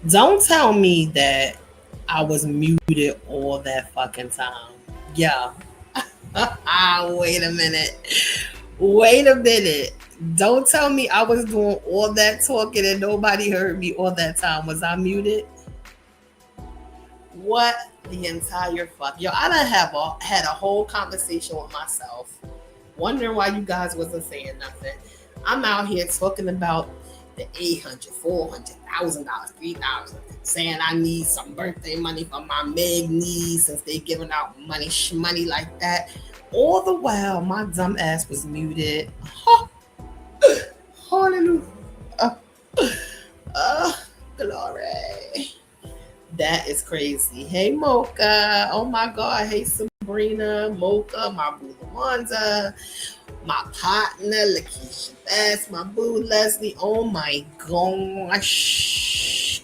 Don't tell me that I was muted all that fucking time. Yeah. Wait a minute. Wait a minute. Don't tell me I was doing all that talking and nobody heard me all that time. Was I muted? What the entire fuck? Yo, I done had a whole conversation with myself, wondering why you guys wasn't saying nothing. I'm out here talking about the 800, $400,000, 3,000, saying I need some birthday money for my Meg niece since they giving out money like that. All the while, my dumb ass was muted. Hallelujah. Uh, uh, glory. That is crazy. Hey, Mocha. Oh my God. Hey, Sabrina, Mocha, my boo Lawanza, my partner, Lakeisha Bass, my boo Leslie. Oh my gosh.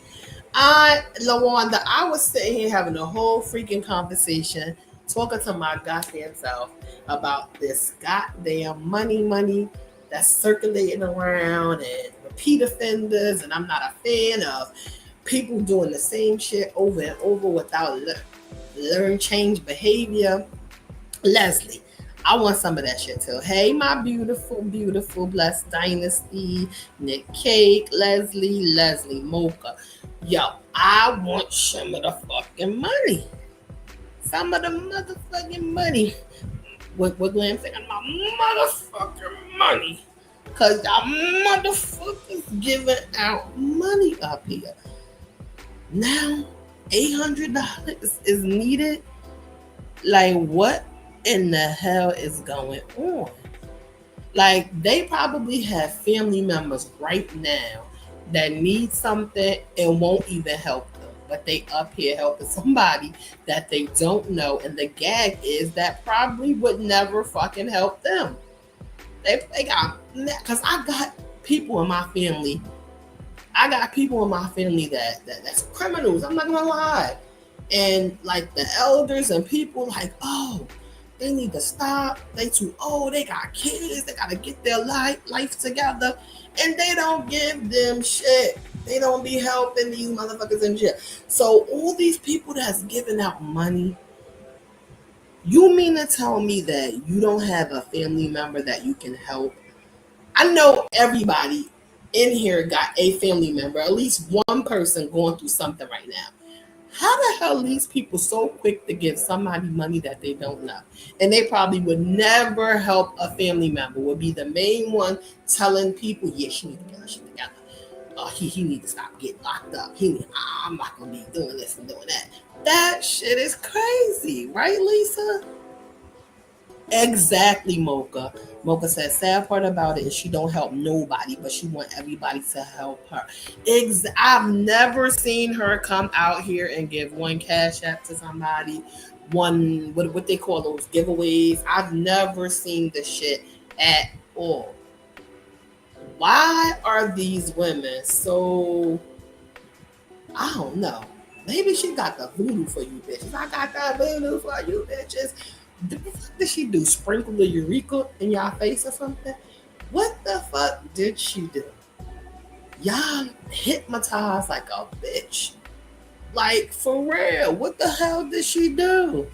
Lawanda, I was sitting here having a whole freaking conversation, talking to my goddamn self about this goddamn money that's circulating around and repeat offenders, and I'm not a fan of people doing the same shit over and over without learn change behavior. Leslie, I want some of that shit too. Hey, my beautiful, blessed dynasty, Nick Cake, Leslie Mocha. Yo, I want some of the fucking money. Some of the motherfucking money. What Glenn thinking about motherfucking money. Cause y'all motherfuckers giving out money up here. Now, $800 is needed. Like, what in the hell is going on? Like, they probably have family members right now that need something and won't even help them. But they up here helping somebody that they don't know. And the gag is that probably would never fucking help them. They got, because I got people in my family. I got people in my family that's criminals. I'm not gonna lie. And like the elders and people like, oh, they need to stop. They too old. They got kids. They gotta get their life together, and they don't give them shit. They don't be helping these motherfuckers and shit. So all these people that's giving out money, you mean to tell me that you don't have a family member that you can help? I know everybody in here got a family member, at least one person going through something right now. How the hell are these people so quick to give somebody money that they don't know? And they probably would never help a family member, would be the main one telling people, yeah, she need to get her shit together. He need to stop getting locked up. I'm not going to be doing this and doing that. That shit is crazy, right, Lisa? Exactly, Mocha. Mocha said, sad part about it is she don't help nobody, but she want everybody to help her. I've never seen her come out here and give one cash app to somebody, one what they call those giveaways. I've never seen the shit at all. Why are these women so? I don't know. Maybe she got the voodoo for you bitches. I got that voodoo for you bitches. The fuck did she do? Sprinkle the Eureka in y'all face or something? What the fuck did she do? Y'all hypnotized like a bitch. Like, for real. What the hell did she do?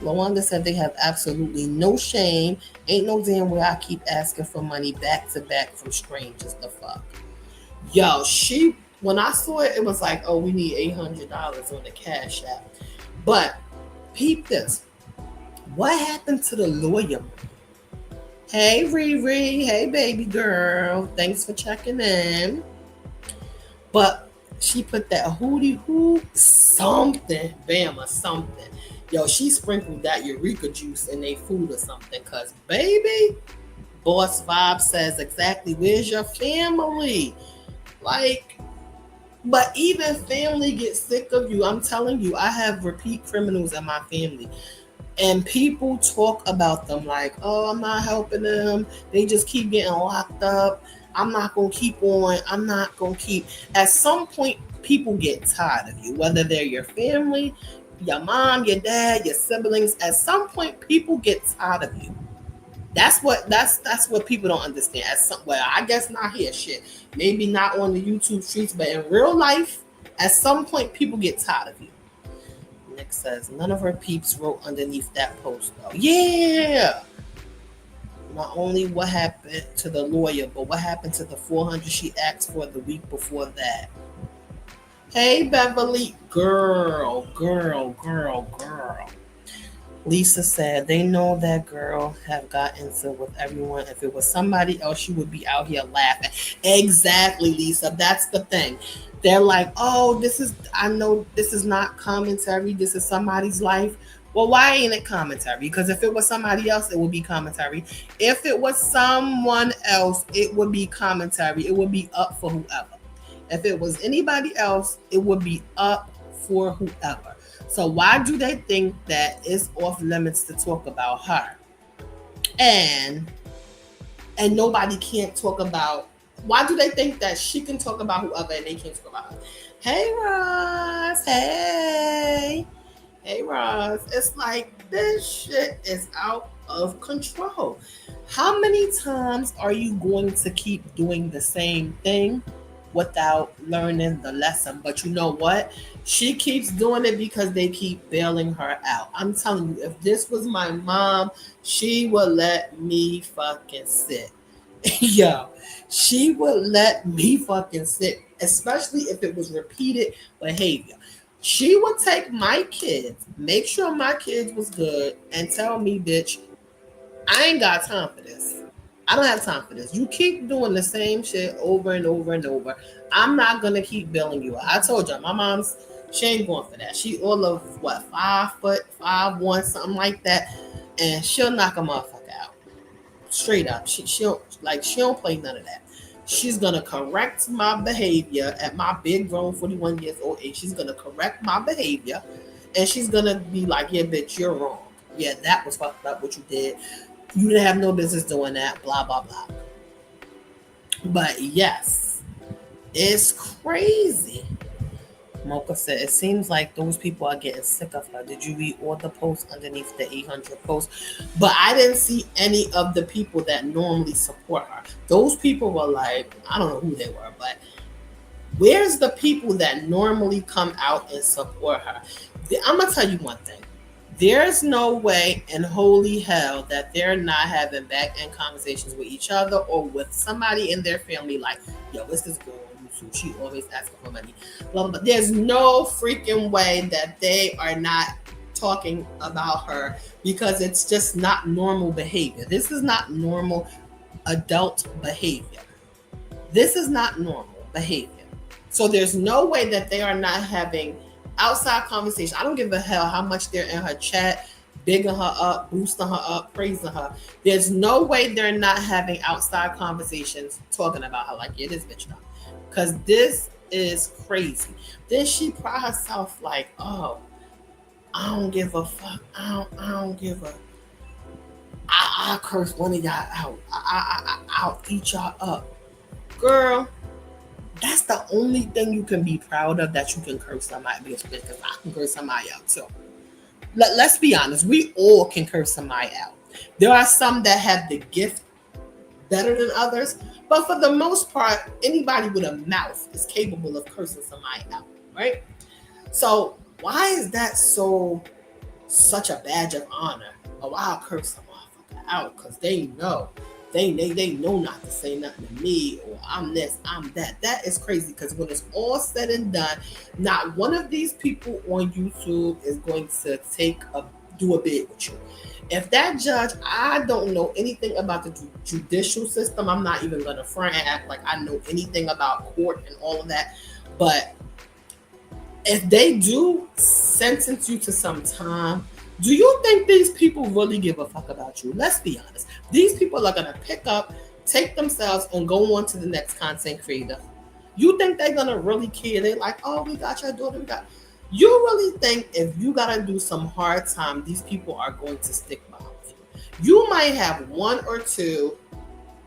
Lawanda said they have absolutely no shame. Ain't no damn way I keep asking for money back to back from strangers. The fuck? Yo, when I saw it, it was like, oh, we need $800 on the Cash App. But peep this. What happened to the lawyer? Hey, Riri. Hey, baby girl. Thanks for checking in. But she put that hootie hoo something, Bama, something. Yo, she sprinkled that Eureka juice in their food or something. Because, baby, Boss Vibe says exactly, where's your family? Like, but even family gets sick of you. I'm telling you, I have repeat criminals in my family. And people talk about them like, oh, I'm not helping them. They just keep getting locked up. I'm not going to keep on. I'm not going to keep. At some point, people get tired of you, whether they're your family, your mom, your dad, your siblings. At some point, people get tired of you. That's what people don't understand. Well, I guess not here, shit. Maybe not on the YouTube streets, but in real life, At some point, people get tired of you. Nick says, none of her peeps wrote underneath that post, though. Yeah! Not only what happened to the lawyer, but what happened to the 400 she asked for the week before that. Hey, Beverly. Girl. Lisa said, they know that girl have got into with everyone. If it was somebody else, she would be out here laughing. Exactly, Lisa. That's the thing. They're like, oh, I know this is not commentary. This is somebody's life. Well, why ain't it commentary? Because if it was somebody else, it would be commentary. If it was someone else, it would be commentary. It would be up for whoever. If it was anybody else, it would be up for whoever. So why do they think that it's off limits to talk about her? And nobody can't talk about, why do they think that she can talk about whoever and they can't talk about her? Hey, Ross. Hey, Ross. It's like this shit is out of control. How many times are you going to keep doing the same thing without learning the lesson? But you know what? She keeps doing it because they keep bailing her out. I'm telling you, if this was my mom, she would let me fucking sit. Yo, she would let me fucking sit, especially if it was repeated behavior. She would take my kids, make sure my kids was good, and tell me, bitch, I ain't got time for this. I don't have time for this. You keep doing the same shit over and over and over. I'm not gonna keep billing you. I told you, my mom's, she ain't going for that. She all of what, 5', 5'1", something like that, and she'll knock a motherfucker out straight up. She don't play none of that. She's gonna correct my behavior at my big grown 41 years old age. She's gonna correct my behavior, and she's gonna be like, yeah, bitch, you're wrong. Yeah, that was fucked up what you did. You didn't have no business doing that, blah, blah, blah. But yes, it's crazy. Mocha said, it seems like those people are getting sick of her. Did you read all the posts underneath the 800 posts? But I didn't see any of the people that normally support her. Those people were like, I don't know who they were, but where's the people that normally come out and support her? I'm going to tell you one thing. There's no way in holy hell that they're not having back-end conversations with each other or with somebody in their family like, yo, what's this girl on YouTube? She always asking for money. Blah, blah, blah. There's no freaking way that they are not talking about her because it's just not normal behavior. This is not normal adult behavior. This is not normal behavior. So there's no way that they are not having outside conversation. I don't give a hell how much they're in her chat, bigging her up, boosting her up, praising her. There's no way they're not having outside conversations talking about her like, yeah, this bitch now. Because this is crazy. Then she pride herself like, oh, I don't give a fuck. I don't give a. I'll curse one of y'all out. I'll eat y'all up. Girl, that's the only thing you can be proud of, that you can curse somebody, because I can curse somebody out too. Let's be honest, we all can curse somebody out. There are some that have the gift better than others, but for the most part, anybody with a mouth is capable of cursing somebody out, right? So why is that such a badge of honor? Oh, I'll curse a motherfucker out because they know. They know not to say nothing to me, or I'm this, I'm that. That is crazy, because when it's all said and done, not one of these people on YouTube is going to do a bid with you. If that judge, I don't know anything about the judicial system. I'm not even going to front and act like I know anything about court and all of that. But if they do sentence you to some time, do you think these people really give a fuck about you? Let's be honest. These people are going to pick up, take themselves, and go on to the next content creator. You think they're going to really care? They're like, oh, we got your daughter. You really think if you got to do some hard time, these people are going to stick behind you? You might have one or two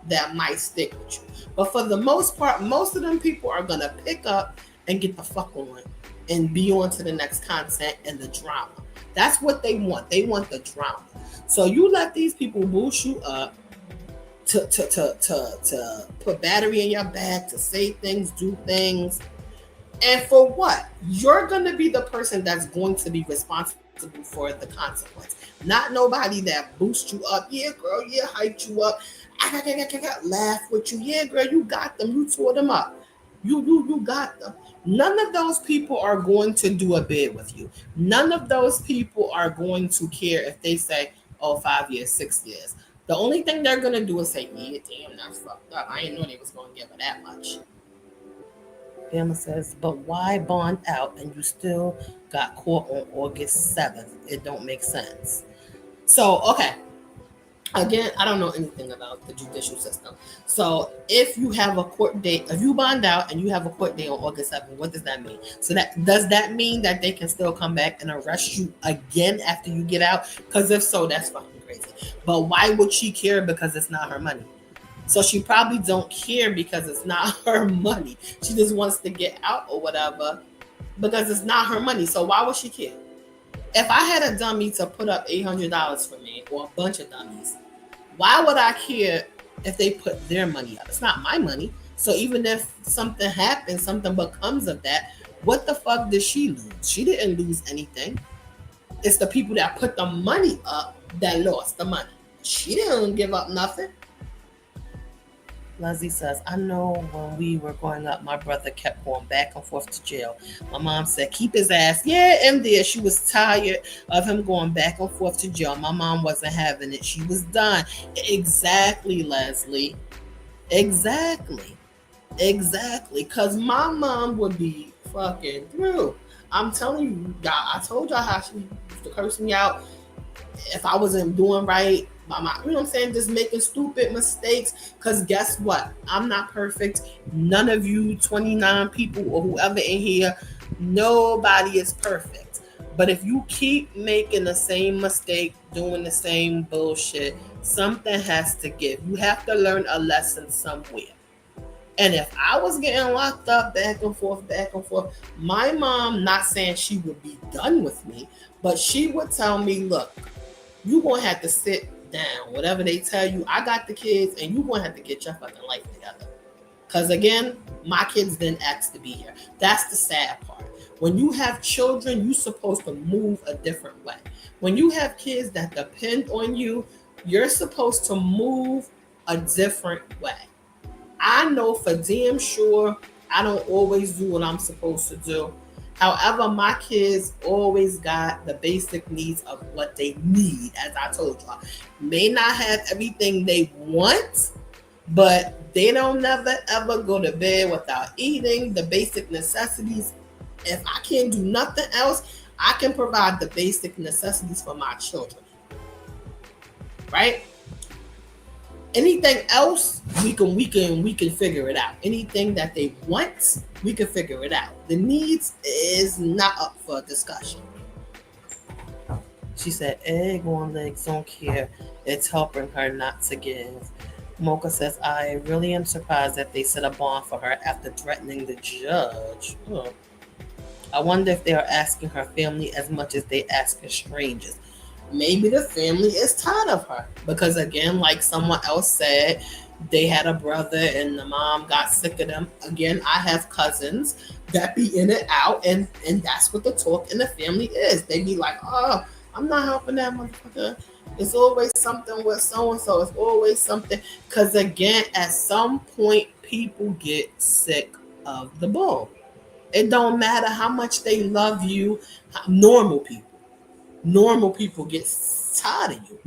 that might stick with you. But for the most part, most of them people are going to pick up and get the fuck on and be on to the next content and the drama. That's what they want. They want the drama. So you let these people boost you up to put battery in your back, to say things, do things. And for what? You're going to be the person that's going to be responsible for the consequence. Not nobody that boosts you up. Yeah, girl, yeah, hyped you up. Laugh with you. Yeah, girl, you got them. You tore them up. You got them. None of those people are going to do a bid with you. None of those people are going to care if they say, oh, 5 years, 6 years. The only thing they're gonna do is say, yeah, damn, that's fucked up. I didn't know they was gonna give her that much. Bama says, but why bond out and you still got caught on August 7th? It don't make sense. So, okay. Again, I don't know anything about the judicial system. So if you have a court date, if you bond out and you have a court date on August 7th, what does that mean? So that does that mean that they can still come back and arrest you again after you get out? Because if so, that's fucking crazy. But why would she care? Because it's not her money. So she probably don't care because it's not her money. She just wants to get out or whatever because it's not her money. So why would she care? If I had a dummy to put up $800 for me or a bunch of dummies, why would I care if they put their money up? It's not my money. So even if something happens, something becomes of that, what the fuck did she lose? She didn't lose anything. It's the people that put the money up that lost the money. She didn't give up nothing. Leslie says, I know when we were growing up, my brother kept going back and forth to jail. My mom said, keep his ass. Yeah, in there. She was tired of him going back and forth to jail. My mom wasn't having it. She was done. Exactly, Leslie. Exactly. Because my mom would be fucking through. I'm telling you, I told y'all how she used to curse me out if I wasn't doing right. You know what I'm saying? Just making stupid mistakes. Because guess what? I'm not perfect. None of you 29 people or whoever in here, nobody is perfect. But if you keep making the same mistake, doing the same bullshit, something has to give. You have to learn a lesson somewhere. And if I was getting locked up back and forth, my mom, not saying she would be done with me, but she would tell me, look, you're going to have to sit down. Whatever they tell you, I got the kids, and you're going to have to get your fucking life together. Because again, my kids didn't ask to be here. That's the sad part. When you have children, you're supposed to move a different way. When you have kids that depend on you, you're supposed to move a different way. I know for damn sure I don't always do what I'm supposed to do. However, my kids always got the basic needs of what they need, as I told y'all. May not have everything they want, but they don't never ever go to bed without eating the basic necessities. If I can't do nothing else, I can provide the basic necessities for my children. Right? Anything else, we can figure it out. Anything that they want, we can figure it out. The needs is not up for discussion. She said, egg on legs don't care. It's helping her not to give. Mocha says, I really am surprised that they set a bond for her after threatening the judge. I wonder if they are asking her family as much as they ask strangers. Maybe the family is tired of her because, again, like someone else said, they had a brother and the mom got sick of them. Again, I have cousins that be in and out, and that's what the talk in the family is. They be like, oh, I'm not helping that motherfucker. It's always something with so-and-so. It's always something. Because, again, at some point, people get sick of the bull. It don't matter how much they love you. Normal people get tired of you.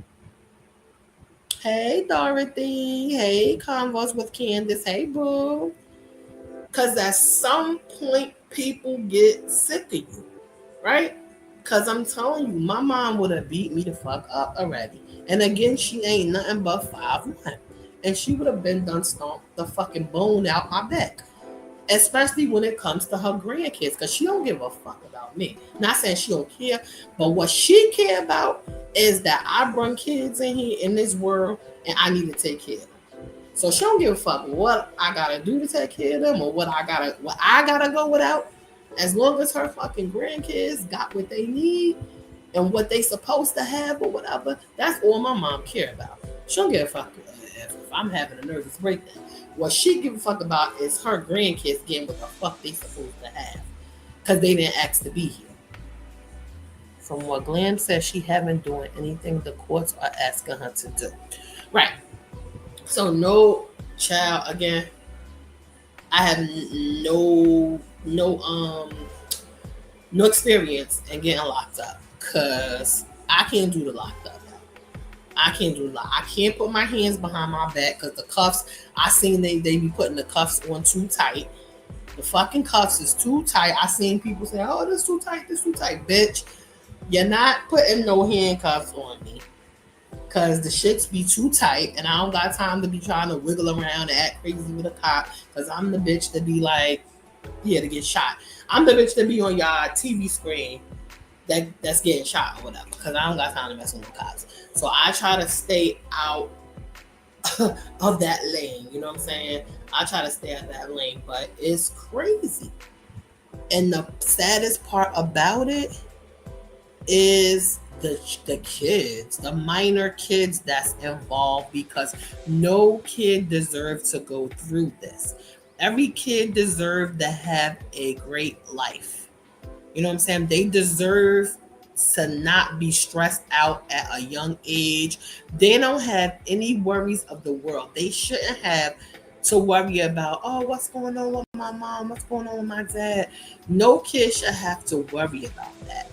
Hey, Dorothy. Hey, Convos with Candace. Hey, boo. Because at some point, people get sick of you, right? Because I'm telling you, my mom would have beat me the fuck up already. And again, she ain't nothing but 5'1". And she would have been done stomped the fucking bone out my back. Especially when it comes to her grandkids, because she don't give a fuck about me. Not saying she don't care, but what she care about is that I bring kids in here in this world, and I need to take care of them. So she don't give a fuck what I gotta do to take care of them, or what I gotta go without. As long as her fucking grandkids got what they need and what they supposed to have or whatever, that's all my mom care about. She don't give a fuck if I'm having a nervous breakdown. What she give a fuck about is her grandkids getting what the fuck they supposed to have. Because they didn't ask to be here. From what Glam says, she haven't doing anything the courts are asking her to do. Right. So no child, again, I have no experience in getting locked up. Cause I can't do the locked up. I can't do that. I can't put my hands behind my back because the cuffs, I seen they be putting the cuffs on too tight. The fucking cuffs is too tight. I seen people say, oh, this too tight, bitch. You're not putting no handcuffs on me. Cause the shits be too tight and I don't got time to be trying to wiggle around and act crazy with a cop. Cause I'm the bitch to be like, yeah, to get shot. I'm the bitch to be on y'all TV screen that's getting shot or whatever. Cause I don't got time to mess with no cops. So I try to stay out of that lane. You know what I'm saying? I try to stay out of that lane, but it's crazy. And the saddest part about it is the kids, the minor kids that's involved, because no kid deserves to go through this. Every kid deserves to have a great life. You know what I'm saying? They deserve to not be stressed out at a young age. They don't have any worries of the world. They shouldn't have to worry about, oh, what's going on with my mom? What's going on with my dad? No kid should have to worry about that.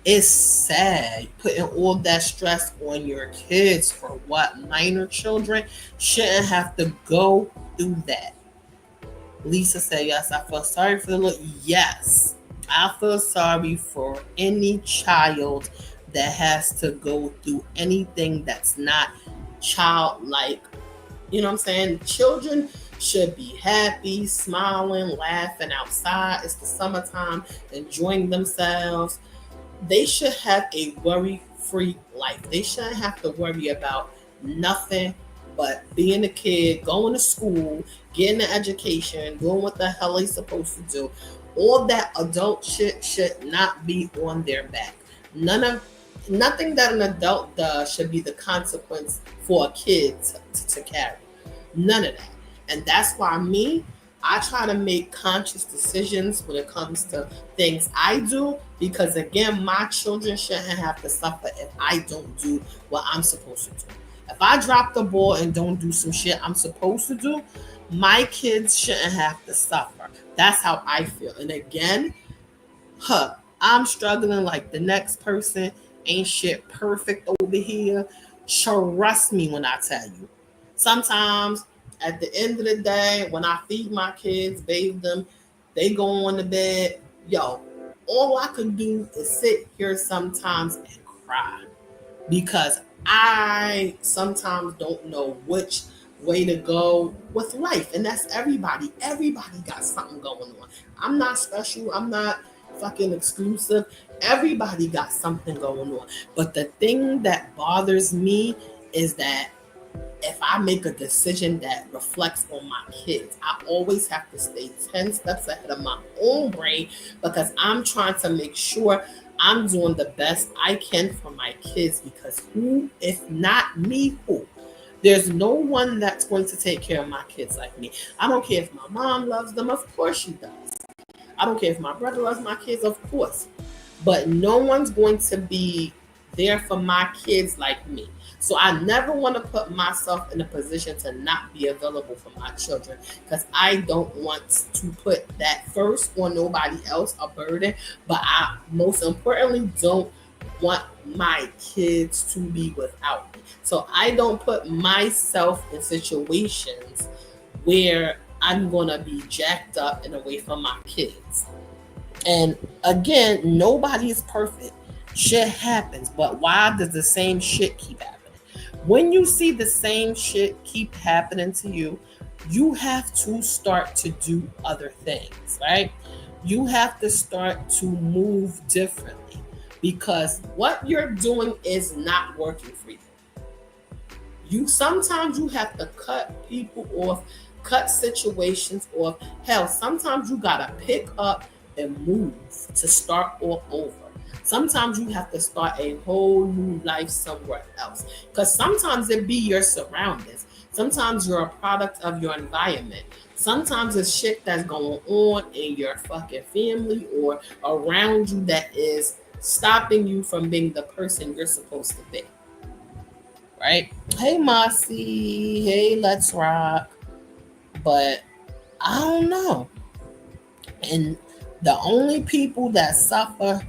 It's sad putting all that stress on your kids for what? Minor children shouldn't have to go through that. Lisa said, yes, I feel sorry for the little. Yes, I feel sorry for any child that has to go through anything that's not childlike. You know what I'm saying? Children should be happy, smiling, laughing outside. It's the summertime, enjoying themselves. They should have a worry-free life. They shouldn't have to worry about nothing but being a kid, going to school, getting an education, doing what the hell they supposed to do. All that adult shit should not be on their back. Nothing that an adult does should be the consequence for a kid to carry. None of that. And that's why I try to make conscious decisions when it comes to things I do, because again, my children shouldn't have to suffer if I don't do what I'm supposed to do. If I drop the ball and don't do some shit I'm supposed to do, my kids shouldn't have to suffer. That's how I feel. And again, I'm struggling like the next person. Ain't shit perfect over here. Trust me when I tell you. Sometimes at the end of the day, when I feed my kids, bathe them, they go on the bed, all I can do is sit here sometimes and cry, because I sometimes don't know which way to go with life. And that's everybody. Everybody got something going on. I'm not special. I'm not fucking exclusive. Everybody got something going on. But the thing that bothers me is that if I make a decision that reflects on my kids, I always have to stay 10 steps ahead of my own brain, because I'm trying to make sure I'm doing the best I can for my kids, because who, if not me, who? There's no one that's going to take care of my kids like me. I don't care if my mom loves them. Of course she does. I don't care if my brother loves my kids. Of course. But no one's going to be there for my kids like me. So I never want to put myself in a position to not be available for my children, because I don't want to put that first on nobody else, a burden. But I most importantly don't want my kids to be without me. So I don't put myself in situations where I'm going to be jacked up and away from my kids. And again, nobody is perfect. Shit happens. But why does the same shit keep happening? When you see the same shit keep happening to you, you have to start to do other things, right? You have to start to move differently, because what you're doing is not working for you. Sometimes you have to cut people off, cut situations off. Hell, sometimes you gotta pick up and move to start all over. Sometimes you have to start a whole new life somewhere else, because sometimes it be your surroundings. Sometimes you're a product of your environment. Sometimes it's shit that's going on in your fucking family or around you that is stopping you from being the person you're supposed to be. Right? Hey, Mossy. Hey, let's rock. But I don't know. And the only people that suffer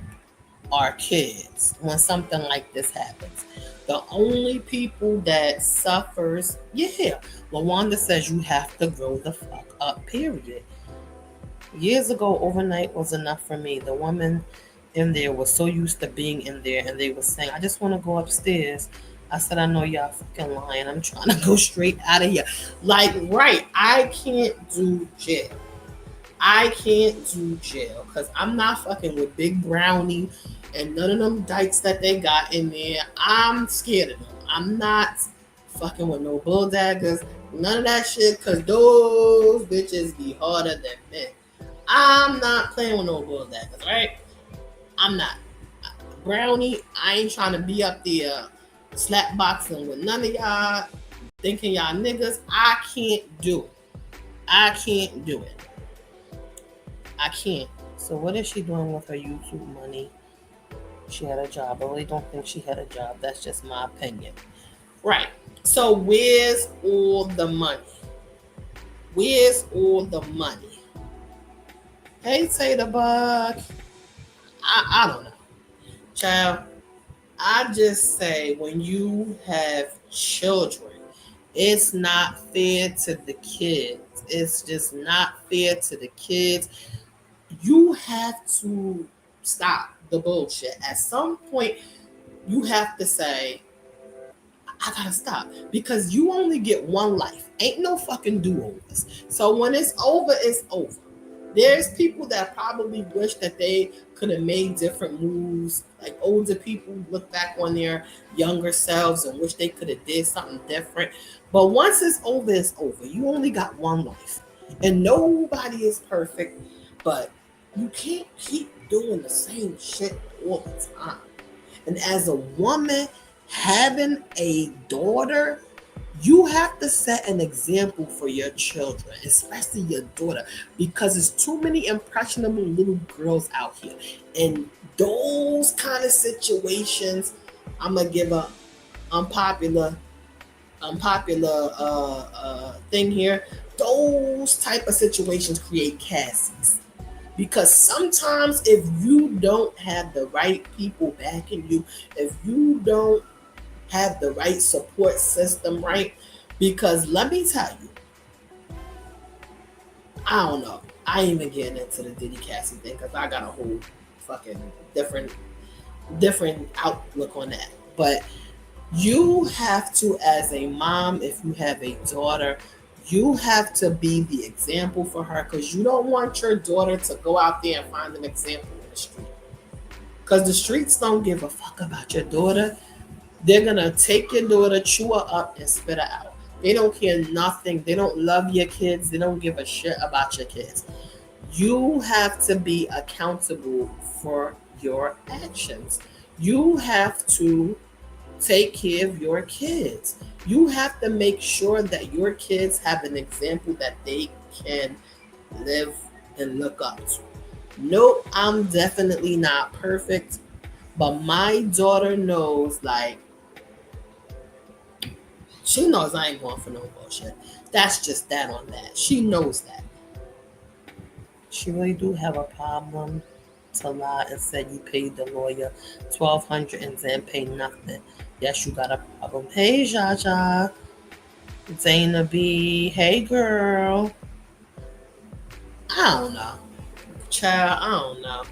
are kids when something like this happens. The only people that suffers, yeah. LaWanda says you have to grow the fuck up, period. Years ago, overnight was enough for me. The woman in there was so used to being in there, and they were saying, I just want to go upstairs. I said, I know y'all fucking lying. I'm trying to go straight out of here. Like, right, I can't do jail. I can't do jail because I'm not fucking with Big Brownie and none of them dykes that they got in there. I'm scared of them. I'm not fucking with no bulldaggers, none of that shit, because those bitches be harder than men. I'm not playing with no bulldaggers, right? I'm not. Brownie, I ain't trying to be up there slap boxing with none of y'all thinking y'all niggas. I can't do it. I can't do it. I can't. So what is she doing with her YouTube money? She had a job. I really don't think she had a job. That's just my opinion. Right. So where's all the money? Where's all the money? Hey, Tater Bug. I don't know. Child, I just say when you have children, it's not fair to the kids. It's just not fair to the kids. You have to stop the bullshit. At some point, you have to say, I gotta stop because you only get one life. Ain't no fucking do-overs. So when it's over, it's over. There's people that probably wish that they could have made different moves. Like older people look back on their younger selves and wish they could have did something different. But once it's over, it's over. You only got one life. And nobody is perfect, but you can't keep doing the same shit all the time. And as a woman having a daughter, you have to set an example for your children, especially your daughter, because there's too many impressionable little girls out here. And those kind of situations, I'm gonna give a unpopular thing here. Those type of situations create Cassies. Because sometimes if you don't have the right people backing you, if you don't have the right support system, right? Because let me tell you, I don't know. I ain't even getting into the Diddy Cassie thing because I got a whole fucking different outlook on that. But you have to, as a mom, if you have a daughter, you have to be the example for her because you don't want your daughter to go out there and find an example in the street. Because the streets don't give a fuck about your daughter. They're going to take your daughter, chew her up, and spit her out. They don't care nothing. They don't love your kids. They don't give a shit about your kids. You have to be accountable for your actions. You have to take care of your kids. You have to make sure that your kids have an example that they can live and look up to. No, I'm definitely not perfect, but my daughter knows, like, she knows I ain't going for no bullshit. That's just that on that. She knows that. She really do have a problem to lie and said you paid the lawyer $1,200 and then pay nothing. Yes, you got a problem. Hey, Jaja. Dana B. Hey, girl. I don't know. Child, I don't know.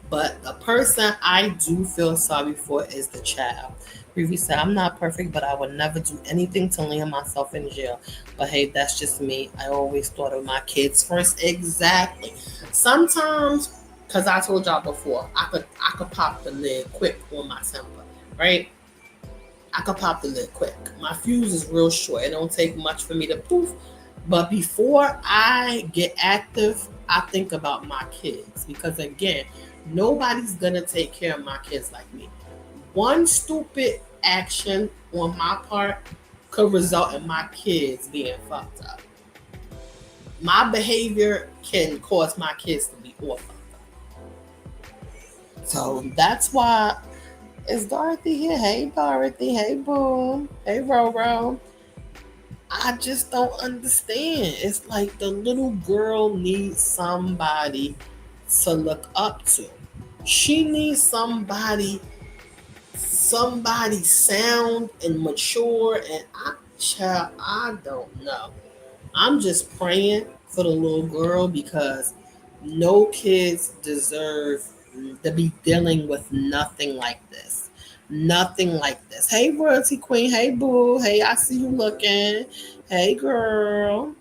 But the person I do feel sorry for is the child. Ruby said, I'm not perfect, but I would never do anything to land myself in jail. But hey, that's just me. I always thought of my kids first. Exactly. Sometimes, because I told y'all before, I could pop the lid quick on my temper, right? I could pop the lid quick. My fuse is real short. It don't take much for me to poof. But before I get active, I think about my kids. Because again, nobody's going to take care of my kids like me. One stupid action on my part could result in my kids being fucked up. My behavior can cause my kids to be all fucked up. So that's why. Is Dorothy here? Hey, Dorothy. Hey, Boo. Hey, Roro. I just don't understand. It's like the little girl needs somebody to look up to. She needs somebody sound and mature. And I don't know. I'm just praying for the little girl because no kids deserve to be dealing with nothing like this. Nothing like this. Hey, royalty queen. Hey, boo. Hey, I see you looking. Hey, girl.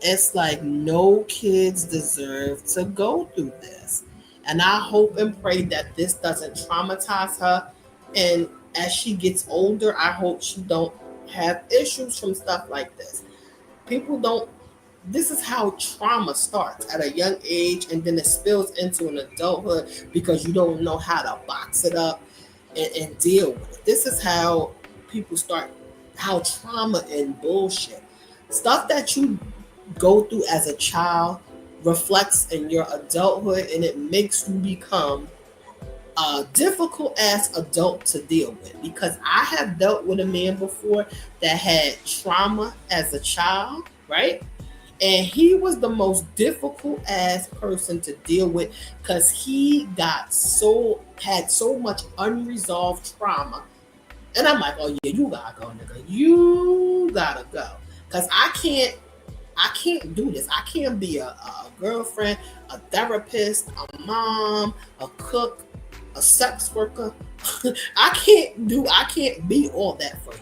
It's like no kids deserve to go through this. And I hope and pray that this doesn't traumatize her. And as she gets older, I hope she don't have issues from stuff like this. People don't, this is how trauma starts at a young age and then it spills into an adulthood because you don't know how to box it up and deal with it. This is how people start, how trauma and bullshit, stuff that you go through as a child reflects in your adulthood and it makes you become a difficult ass adult to deal with. Because I have dealt with a man before that had trauma as a child, right? And he was the most difficult ass person to deal with because he had so much unresolved trauma. And I'm like, oh yeah, you gotta go, nigga. You gotta go. Cause I can't do this. I can't be a girlfriend, a therapist, a mom, a cook, a sex worker. I can't be all that for you.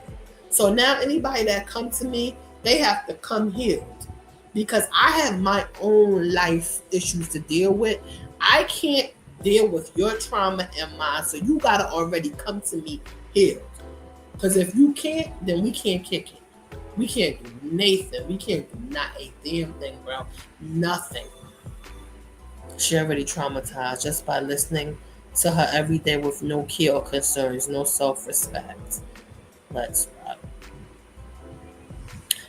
So now anybody that comes to me, they have to come healed. Because I have my own life issues to deal with. I can't deal with your trauma and mine. So you gotta already come to me healed. Because if you can't, then we can't kick it. We can't do Nathan. We can't do not a damn thing, bro. Nothing. She already traumatized just by listening to her every day with no care or concerns, no self-respect. Let's rock.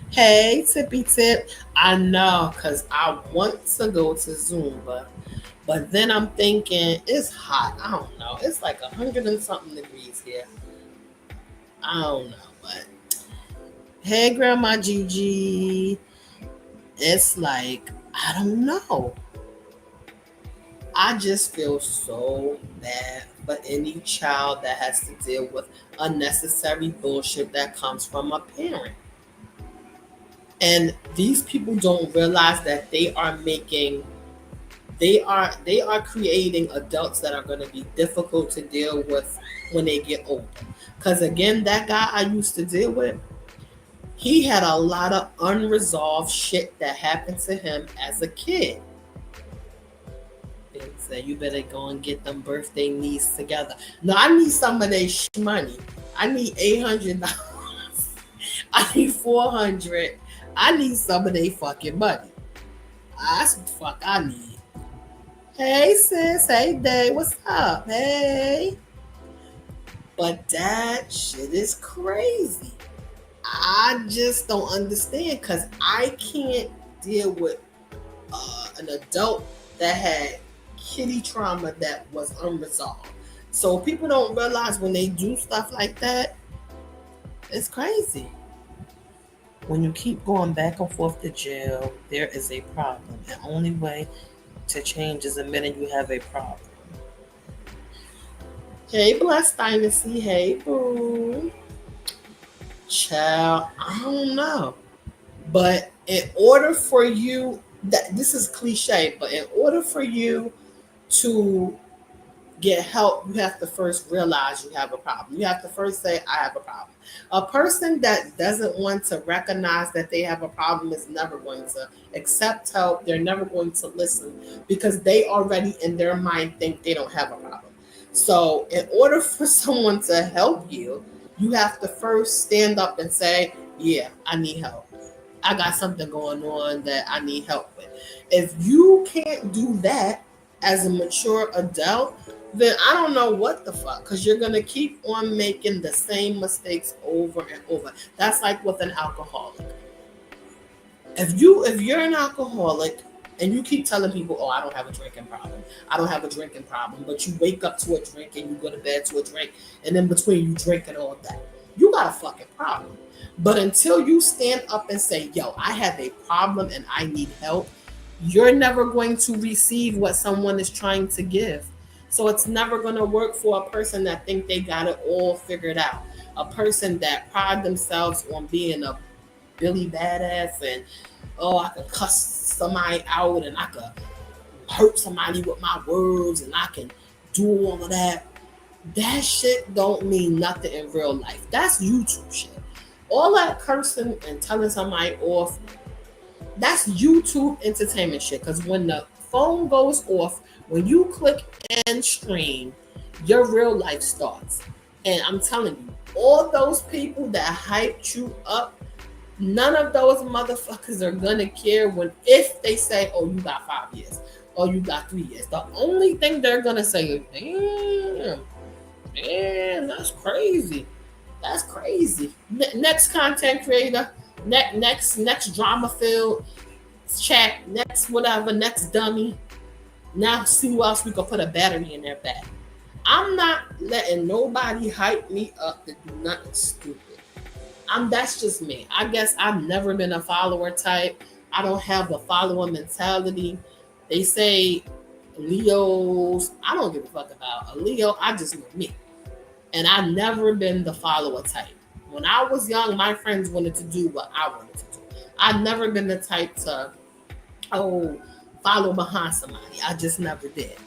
Hey, Tippy Tip. I know, because I want to go to Zumba. But then I'm thinking, it's hot. I don't know. It's like 100 and something degrees here. I don't know, but hey, Grandma Gigi. It's like, I don't know. I just feel so bad for any child that has to deal with unnecessary bullshit that comes from a parent. And these people don't realize that they are creating adults that are going to be difficult to deal with when they get older. Because again, that guy I used to deal with, he had a lot of unresolved shit that happened to him as a kid. And said, you better go and get them birthday needs together. No, I need some of their money. I need $800. I need $400. I need some of their fucking money. That's what the fuck I need. Hey sis, hey Day, what's up? Hey. But that shit is crazy. I just don't understand because I can't deal with an adult that had kitty trauma that was unresolved. So people don't realize when they do stuff like that, it's crazy. When you keep going back and forth to jail, there is a problem. The only way to change is admitting you have a problem. Hey, Blessed Dynasty. Hey, boo. Child, I don't know. But in order for you, this is cliche, but in order for you to get help, you have to first realize you have a problem. You have to first say, I have a problem. A person that doesn't want to recognize that they have a problem is never going to accept help. They're never going to listen because they already in their mind think they don't have a problem. So in order for someone to help you, you have to first stand up and say, yeah, I need help. I got something going on that I need help with. If you can't do that as a mature adult, then I don't know what the fuck, because you're gonna keep on making the same mistakes over and over. That's like with an alcoholic. If you're an alcoholic and you keep telling people, "Oh, I don't have a drinking problem. I don't have a drinking problem," but you wake up to a drink and you go to bed to a drink, and in between you drinking all day, you got a fucking problem. But until you stand up and say, "Yo, I have a problem and I need help," you're never going to receive what someone is trying to give. So it's never going to work for a person that think they got it all figured out. A person that pride themselves on being a Billy Badass and, oh, I could cuss somebody out and I could hurt somebody with my words and I can do all of that. That shit don't mean nothing in real life. That's YouTube shit. All that cursing and telling somebody off, that's YouTube entertainment shit. Because when the phone goes off, when you click and stream, your real life starts. And I'm telling you, all those people that hyped you up, none of those motherfuckers are gonna care when if they say, "Oh, you got 5 years," or "You got 3 years." The only thing they're gonna say is, "Damn, man, that's crazy. That's crazy." Next content creator, next drama filled chat, next whatever, next dummy. Now see who else we can put a battery in their back. I'm not letting nobody hype me up to do nothing stupid. That's just me. I guess I've never been a follower type. I don't have a follower mentality. They say Leos, I don't give a fuck about a Leo. I just know me. And I've never been the follower type. When I was young, my friends wanted to do what I wanted to do. I've never been the type to, oh, follow behind somebody. I just never did.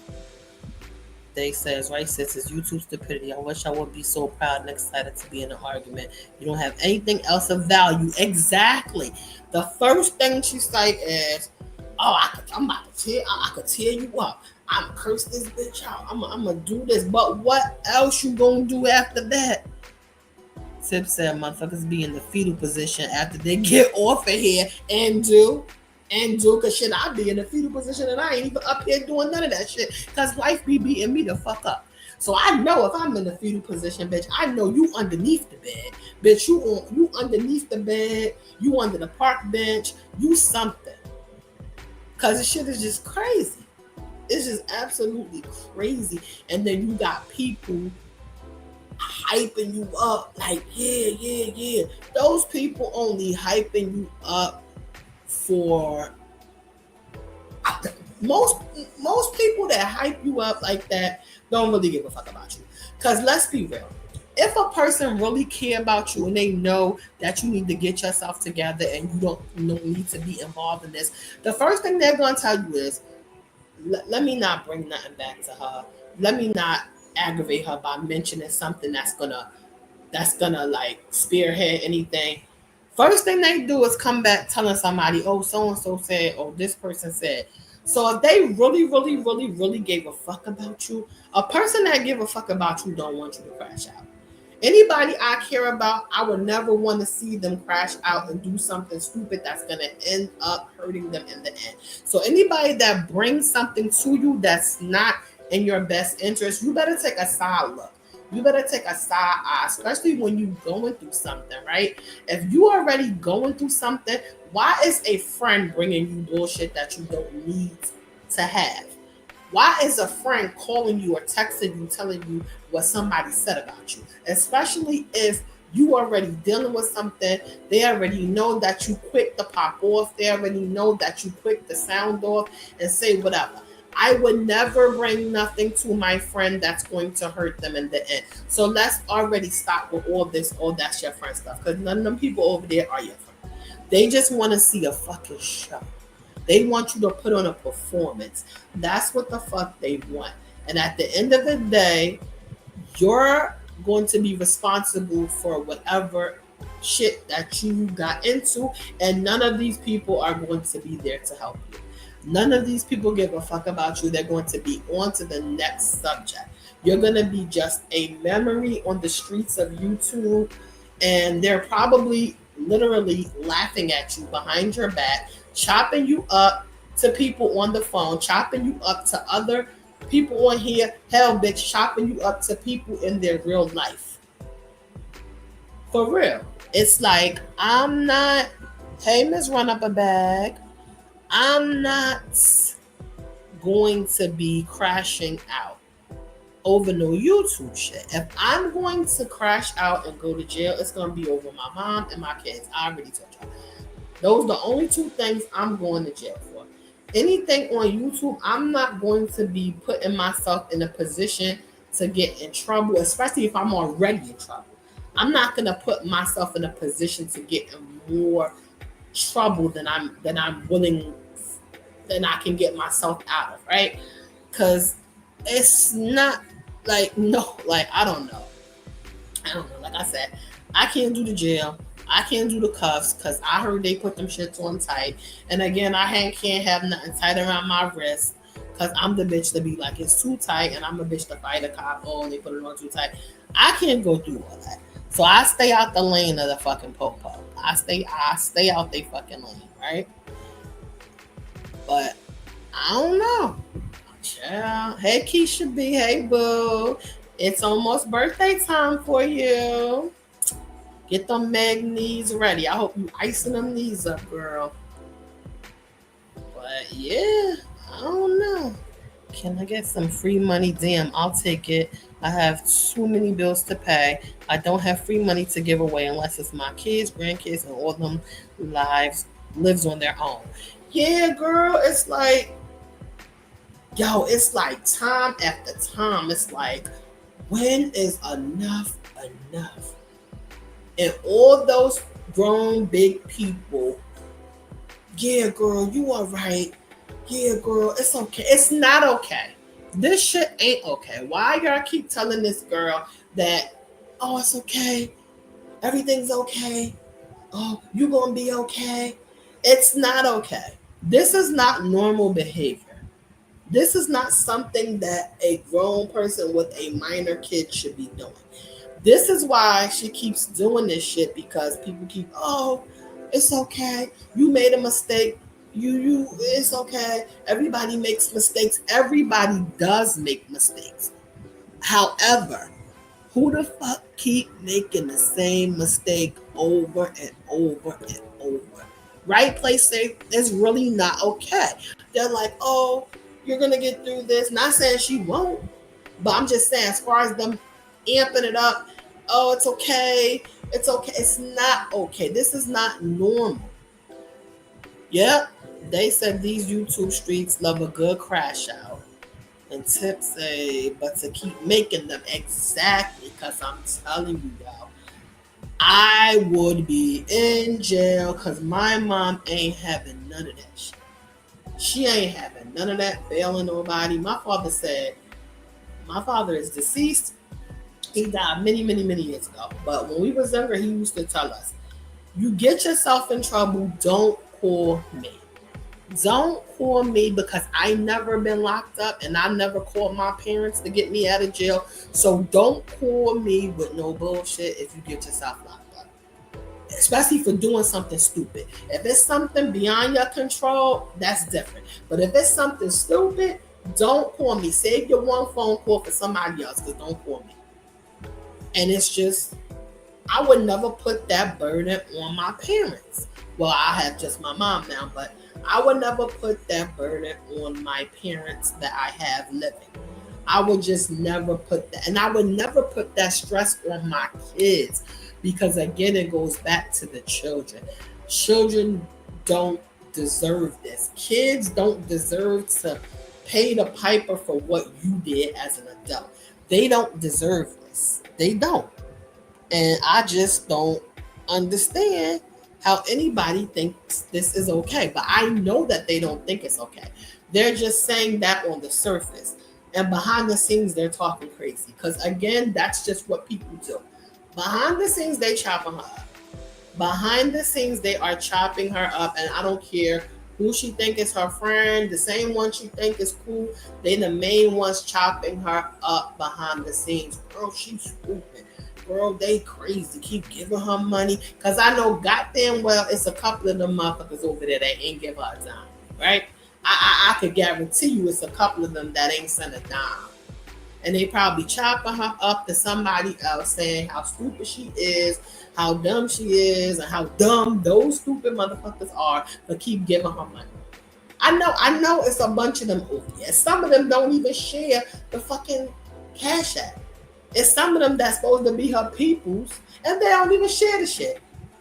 They says, right, sis, it's YouTube stupidity. I wish I would be so proud and excited to be in an argument. You don't have anything else of value. Exactly. The first thing she say is, "Oh, I'm about to tear. I could tear you up. I'm curse this bitch out. I'm gonna do this." But what else you gonna do after that? Tip said, "Motherfuckers be in the fetal position after they get off of here and do." Cause shit, I be in a fetal position and I ain't even up here doing none of that shit. Cause life be beating me the fuck up. So I know if I'm in the fetal position, bitch, I know you underneath the bed. Bitch, you underneath the bed, you under the park bench, you something. Cause the shit is just crazy. It's just absolutely crazy. And then you got people hyping you up like, yeah. Those people only hyping you up for most people that hype you up like that don't really give a fuck about you. Because let's be real, if a person really care about you and they know that you need to get yourself together and you don't need to be involved in this, the first thing they're going to tell you is, let me not bring nothing back to her. Let me not aggravate her by mentioning something that's gonna like spearhead anything. First thing they do is come back telling somebody, "Oh, so and so said," "Oh, this person said." So if they really gave a fuck about you, a person that give a fuck about you don't want you to crash out. Anybody I care about, I would never want to see them crash out and do something stupid that's going to end up hurting them in the end. So anybody that brings something to you that's not in your best interest, you better take a side look. You better take a side eye, especially when you're going through something, right? If you already going through something, why is a friend bringing you bullshit that you don't need to have? Why is a friend calling you or texting you, telling you what somebody said about you? Especially if you already dealing with something, they already know that you quick to pop off. They already know that you quick to sound off and say whatever. I would never bring nothing to my friend that's going to hurt them in the end. So let's already stop with all this, oh, that's your friend stuff. Because none of them people over there are your friend. They just want to see a fucking show. They want you to put on a performance. That's what the fuck they want. And at the end of the day, you're going to be responsible for whatever shit that you got into. And none of these people are going to be there to help you. None of these people give a fuck about you. They're going to be on to the next subject. You're going to be just a memory on the streets of YouTube. And they're probably literally laughing at you behind your back, chopping you up to people on the phone, chopping you up to other People on here, hell, bitch, chopping you up to people in their real life. For real. It's like, I'm not, hey, Miss Run Up a Bag, I'm not going to be crashing out over no YouTube shit. If I'm going to crash out and go to jail, it's going to be over my mom and my kids. I already told y'all. Those are the only two things I'm going to jail for. Anything on YouTube, I'm not going to be putting myself in a position to get in trouble, especially if I'm already in trouble. I'm not going to put myself in a position to get in more trouble than I'm willing, than I can get myself out of, right? Because it's not like, no, like, I don't know. Like I said, I can't do the jail. I can't do the cuffs because I heard they put them shits on tight. And again, I can't have nothing tight around my wrist because I'm the bitch to be like, it's too tight, and I'm a bitch to fight a cop. Oh, and they put it on too tight. I can't go through all that. So I stay out the lane of the fucking po-po. I stay out they fucking lane, right? But I don't know. Child. Hey, Keisha B. Hey, boo. It's almost birthday time for you. Get them Meg knees ready. I hope you icing them knees up, girl. But yeah, I don't know. Can I get some free money? Damn, I'll take it. I have too many bills to pay. I don't have free money to give away unless it's my kids, grandkids, and all them lives on their own. Yeah, girl, it's like, yo, it's like time after time. It's like, when is enough enough? And all those grown big people, yeah, girl, you are right. Yeah, girl, it's okay. It's not okay. This shit ain't okay. Why y'all keep telling this girl that, oh, it's okay, everything's okay, oh, you gonna be okay? It's not okay. This is not normal behavior. This is not something that a grown person with a minor kid should be doing. This is why she keeps doing this shit, because people keep, oh, it's okay. You made a mistake. It's okay. Everybody makes mistakes. Everybody does make mistakes. However, who the fuck keep making the same mistake over and over and over? Right place, safe is really not okay. They're like, oh, you're gonna get through this. Not saying she won't, but I'm just saying, as far as them amping it up, oh, it's okay. It's okay. It's not okay. This is not normal. Yep. They said these YouTube streets love a good crash out. And Tip say, but to keep making them, exactly, because I'm telling you, y'all, I would be in jail because my mom ain't having none of that shit. She ain't having none of that, bailing nobody. My father is deceased. He died many, many, many years ago. But when we was younger, he used to tell us, you get yourself in trouble, don't call me. Don't call me, because I never been locked up and I never called my parents to get me out of jail. So don't call me with no bullshit if you get yourself locked up. Especially for doing something stupid. If it's something beyond your control, that's different. But if it's something stupid, don't call me. Save your one phone call for somebody else, because don't call me. And it's just, I would never put that burden on my parents. Well, I have just my mom now, but I would never put that burden on my parents that I have living. I would just never put that. And I would never put that stress on my kids, because again, it goes back to the children. Children don't deserve this. Kids don't deserve to pay the piper for what you did as an adult. They don't deserve this. They don't. And I just don't understand how anybody thinks this is okay. But I know that they don't think it's okay. They're just saying that on the surface. And behind the scenes, they're talking crazy. Because again, that's just what people do. Behind the scenes, they chopping her up. Behind the scenes, they are chopping her up. And I don't care who she think is her friend, the same one she think is cool. They the main ones chopping her up behind the scenes. Girl, she's stupid. Girl, they crazy. Keep giving her money. Because I know goddamn well it's a couple of them motherfuckers over there that ain't give her a dime. Right? I could guarantee you it's a couple of them that ain't sent a dime. And they probably chopping her up to somebody else saying how stupid she is, how dumb she is, and how dumb those stupid motherfuckers are for keep giving her money. I know it's a bunch of them over there. Some of them don't even share the fucking Cash App. It's some of them that's supposed to be her peoples, and they don't even share the shit.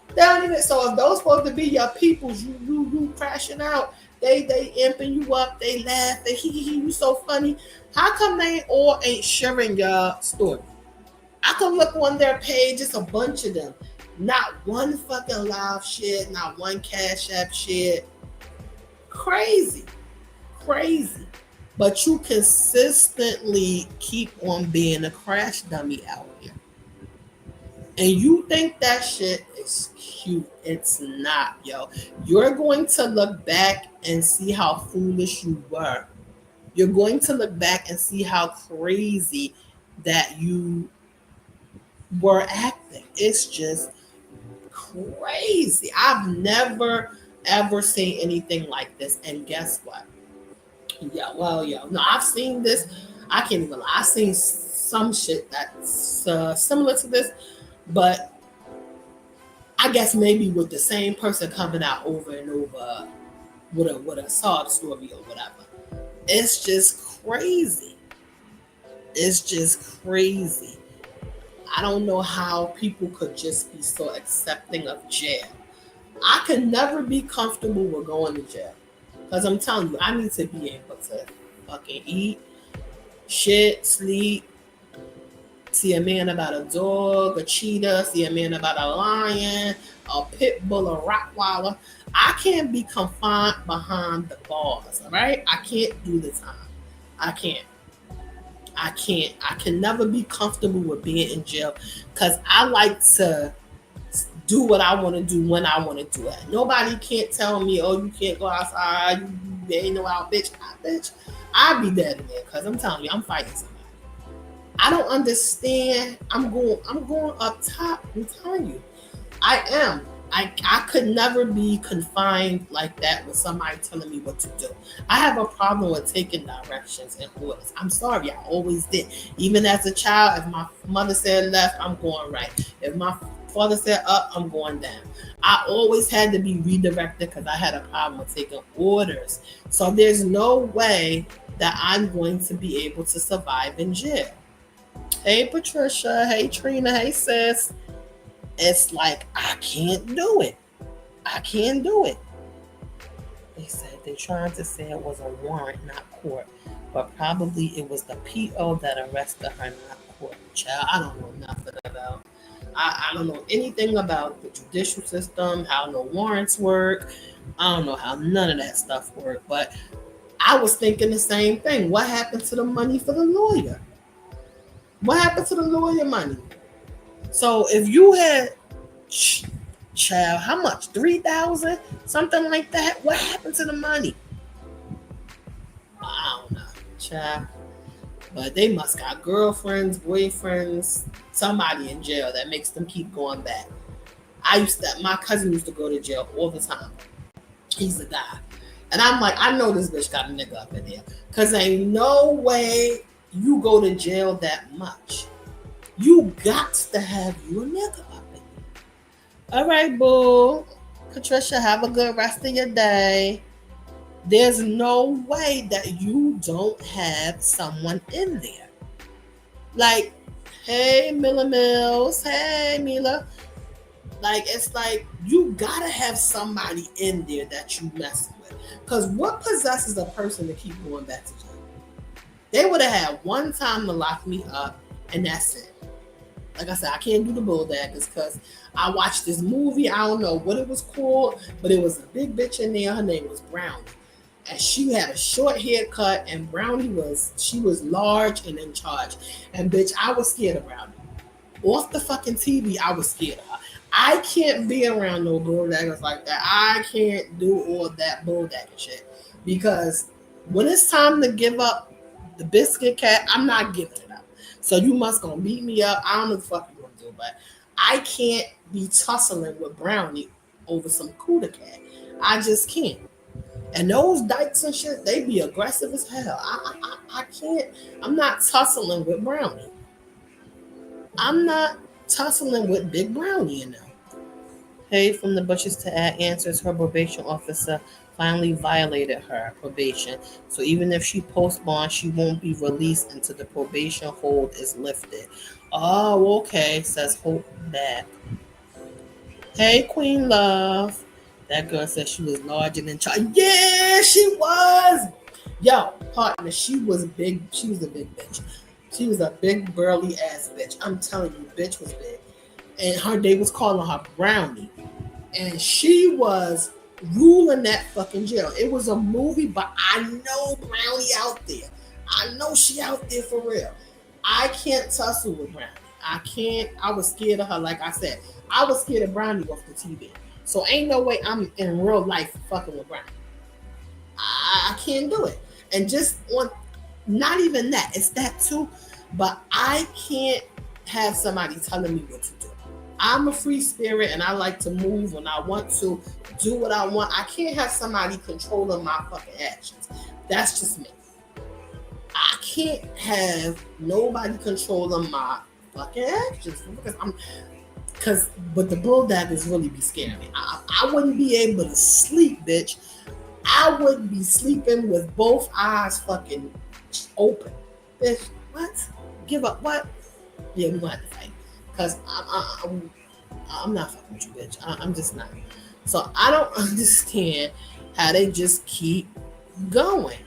They don't even. So if those supposed to be your peoples, you crashing out. They imping you up. They laugh. They hee. You so funny. How come they all ain't sharing your story? I can look on their page. It's a bunch of them. Not one fucking live shit. Not one Cash App shit. Crazy, crazy. But you consistently keep on being a crash dummy out here. And you think that shit is cute. It's not, yo. You're going to look back and see how foolish you were. You're going to look back and see how crazy that you were acting. It's just crazy. I've never ever seen anything like this. And guess what? Yeah, well, yeah. No, I've seen this. I can't even lie. I've seen some shit that's similar to this, but I guess maybe with the same person coming out over and over with a sob story or whatever. It's just crazy. It's just crazy. I don't know how people could just be so accepting of jail. I could never be comfortable with going to jail. Because I'm telling you, I need to be able to fucking eat, shit, sleep, see a man about a dog, a cheetah, see a man about a lion, a pit bull, a Rottweiler. I can't be confined behind the bars, all right? I can't do the time. I can't. I can never be comfortable with being in jail because I like to do what I want to do when I want to do it. Nobody can't tell me, oh, you can't go outside. You ain't no out, bitch. I'd be dead in there because I'm telling you, I'm fighting somebody. I don't understand. I'm going up top. I'm telling you, I am. I could never be confined like that with somebody telling me what to do. I have a problem with taking directions and orders. I'm sorry, I always did. Even as a child, if my mother said left, I'm going right. If my father said up, I'm going down. I always had to be redirected because I had a problem with taking orders. So there's no way that I'm going to be able to survive in jail. Hey, Patricia. Hey, Trina. Hey, sis. It's like, I can't do it. I can't do it. They said they're trying to say it was a warrant, not court. But probably it was the PO that arrested her, not court. Child, I don't know nothing about. I don't know anything about the judicial system, how no warrants work. I don't know how none of that stuff work. But I was thinking the same thing. What happened to the money for the lawyer? What happened to the lawyer money? So if you had, child, how much? 3,000, something like that. What happened to the money? I don't know, child. But they must got girlfriends, boyfriends, somebody in jail that makes them keep going back. My cousin used to go to jail all the time. He's a guy, and I'm like, I know this bitch got a nigga up in there, cause ain't no way you go to jail that much. You got to have you a nigga up in there. All right, boo. Patricia, have a good rest of your day. There's no way that you don't have someone in there. Like, hey, Mila Mills. Hey, Mila. Like, it's like you gotta have somebody in there that you messing with. Because what possesses a person to keep going back to jail? They would have had one time to lock me up, and that's it. Like I said, I can't do the bulldaggers because I watched this movie. I don't know what it was called, but it was a big bitch in there. Her name was Brownie. And she had a short haircut, and Brownie was large and in charge. And bitch, I was scared of Brownie. Off the fucking TV, I was scared of her. I can't be around no bulldaggers like that. I can't do all that bulldagger shit. Because when it's time to give up the biscuit cat, I'm not giving it up. So you must gonna beat me up. I don't know what the fuck you gonna do, but I can't be tussling with Brownie over some Cuda cat. I just can't. And those dykes and shit, they be aggressive as hell. I can't. I'm not tussling with Brownie. I'm not tussling with Big Brownie, you know. Paid from the bushes to add answers, her probation officer finally violated her probation. So even if she posts bond, she won't be released until the probation hold is lifted. Oh, okay, says Hope back. Hey, Queen Love. That girl said she was larger than Charlie. Yeah, she was. Yo, partner, she was big. She was a big bitch. She was a big burly ass bitch. I'm telling you, bitch was big. And her they was calling her Brownie. And she was ruling that fucking jail. It was a movie, but I know Brownie out there. I know she out there for real. I can't tussle with Brownie. I can't. I was scared of her. Like I said, I was scared of Brownie off the TV. So ain't no way I'm in real life fucking with Brownie. I can't do it. And just on, not even that. It's that too. But I can't have somebody telling me what to do. I'm a free spirit and I like to move when I want to, do what I want. I can't have somebody controlling my fucking actions. That's just me. I can't have nobody controlling my fucking actions but the bulldaggers really be scaring me. I wouldn't be able to sleep, bitch. I would be sleeping with both eyes fucking open. Bitch, what? Give up what? Yeah, we gonna have to fight. Because I'm not fucking with you, bitch. I'm just not. So I don't understand how they just keep going.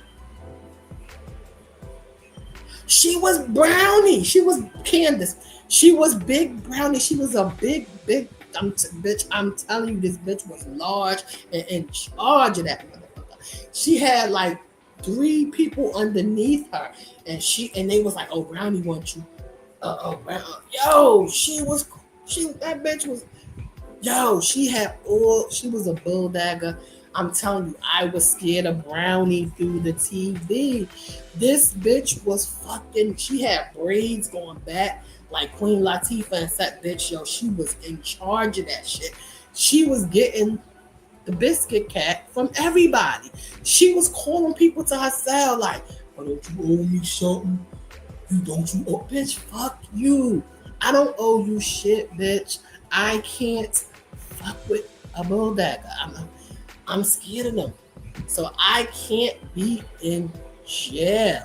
She was Brownie. She was Candace. She was Big Brownie. She was a big. Bitch, I'm telling you, this bitch was large and in charge of that motherfucker. She had like 3 people underneath her, and they was like, "Oh, Brownie wants you." Yo, that bitch was. Yo, she was a bulldagger. I'm telling you, I was scared of Brownie through the TV. This bitch was fucking, she had braids going back like Queen Latifah and that bitch, yo, she was in charge of that shit. She was getting the biscuit cat from everybody. She was calling people to her cell like, "Why don't you owe me something? Bitch, fuck you. I don't owe you shit, bitch. I can't fuck with a bulldagger. I'm scared of them. So I can't be in jail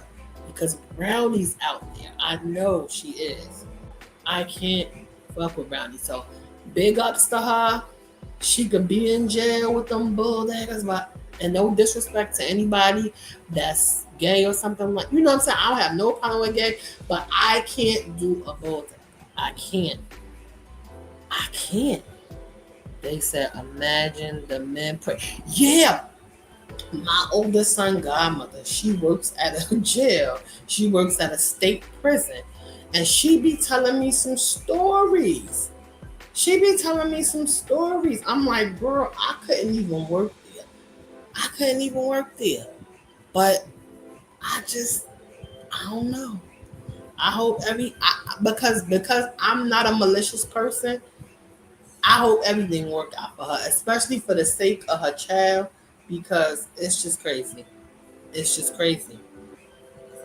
because Brownie's out there. I know she is. I can't fuck with Brownie. So big ups to her. She could be in jail with them bulldaggers, and no disrespect to anybody that's gay or something like, you know what I'm saying? I don't have no problem with gay, but I can't do a bulldagger. I can't. They said, imagine the men pray. Yeah, my oldest son godmother, she works at a jail. She works at a state prison. And she be telling me some stories. I'm like, girl, I couldn't even work there. But I don't know. I hope because I'm not a malicious person, I hope everything worked out for her, especially for the sake of her child, because it's just crazy.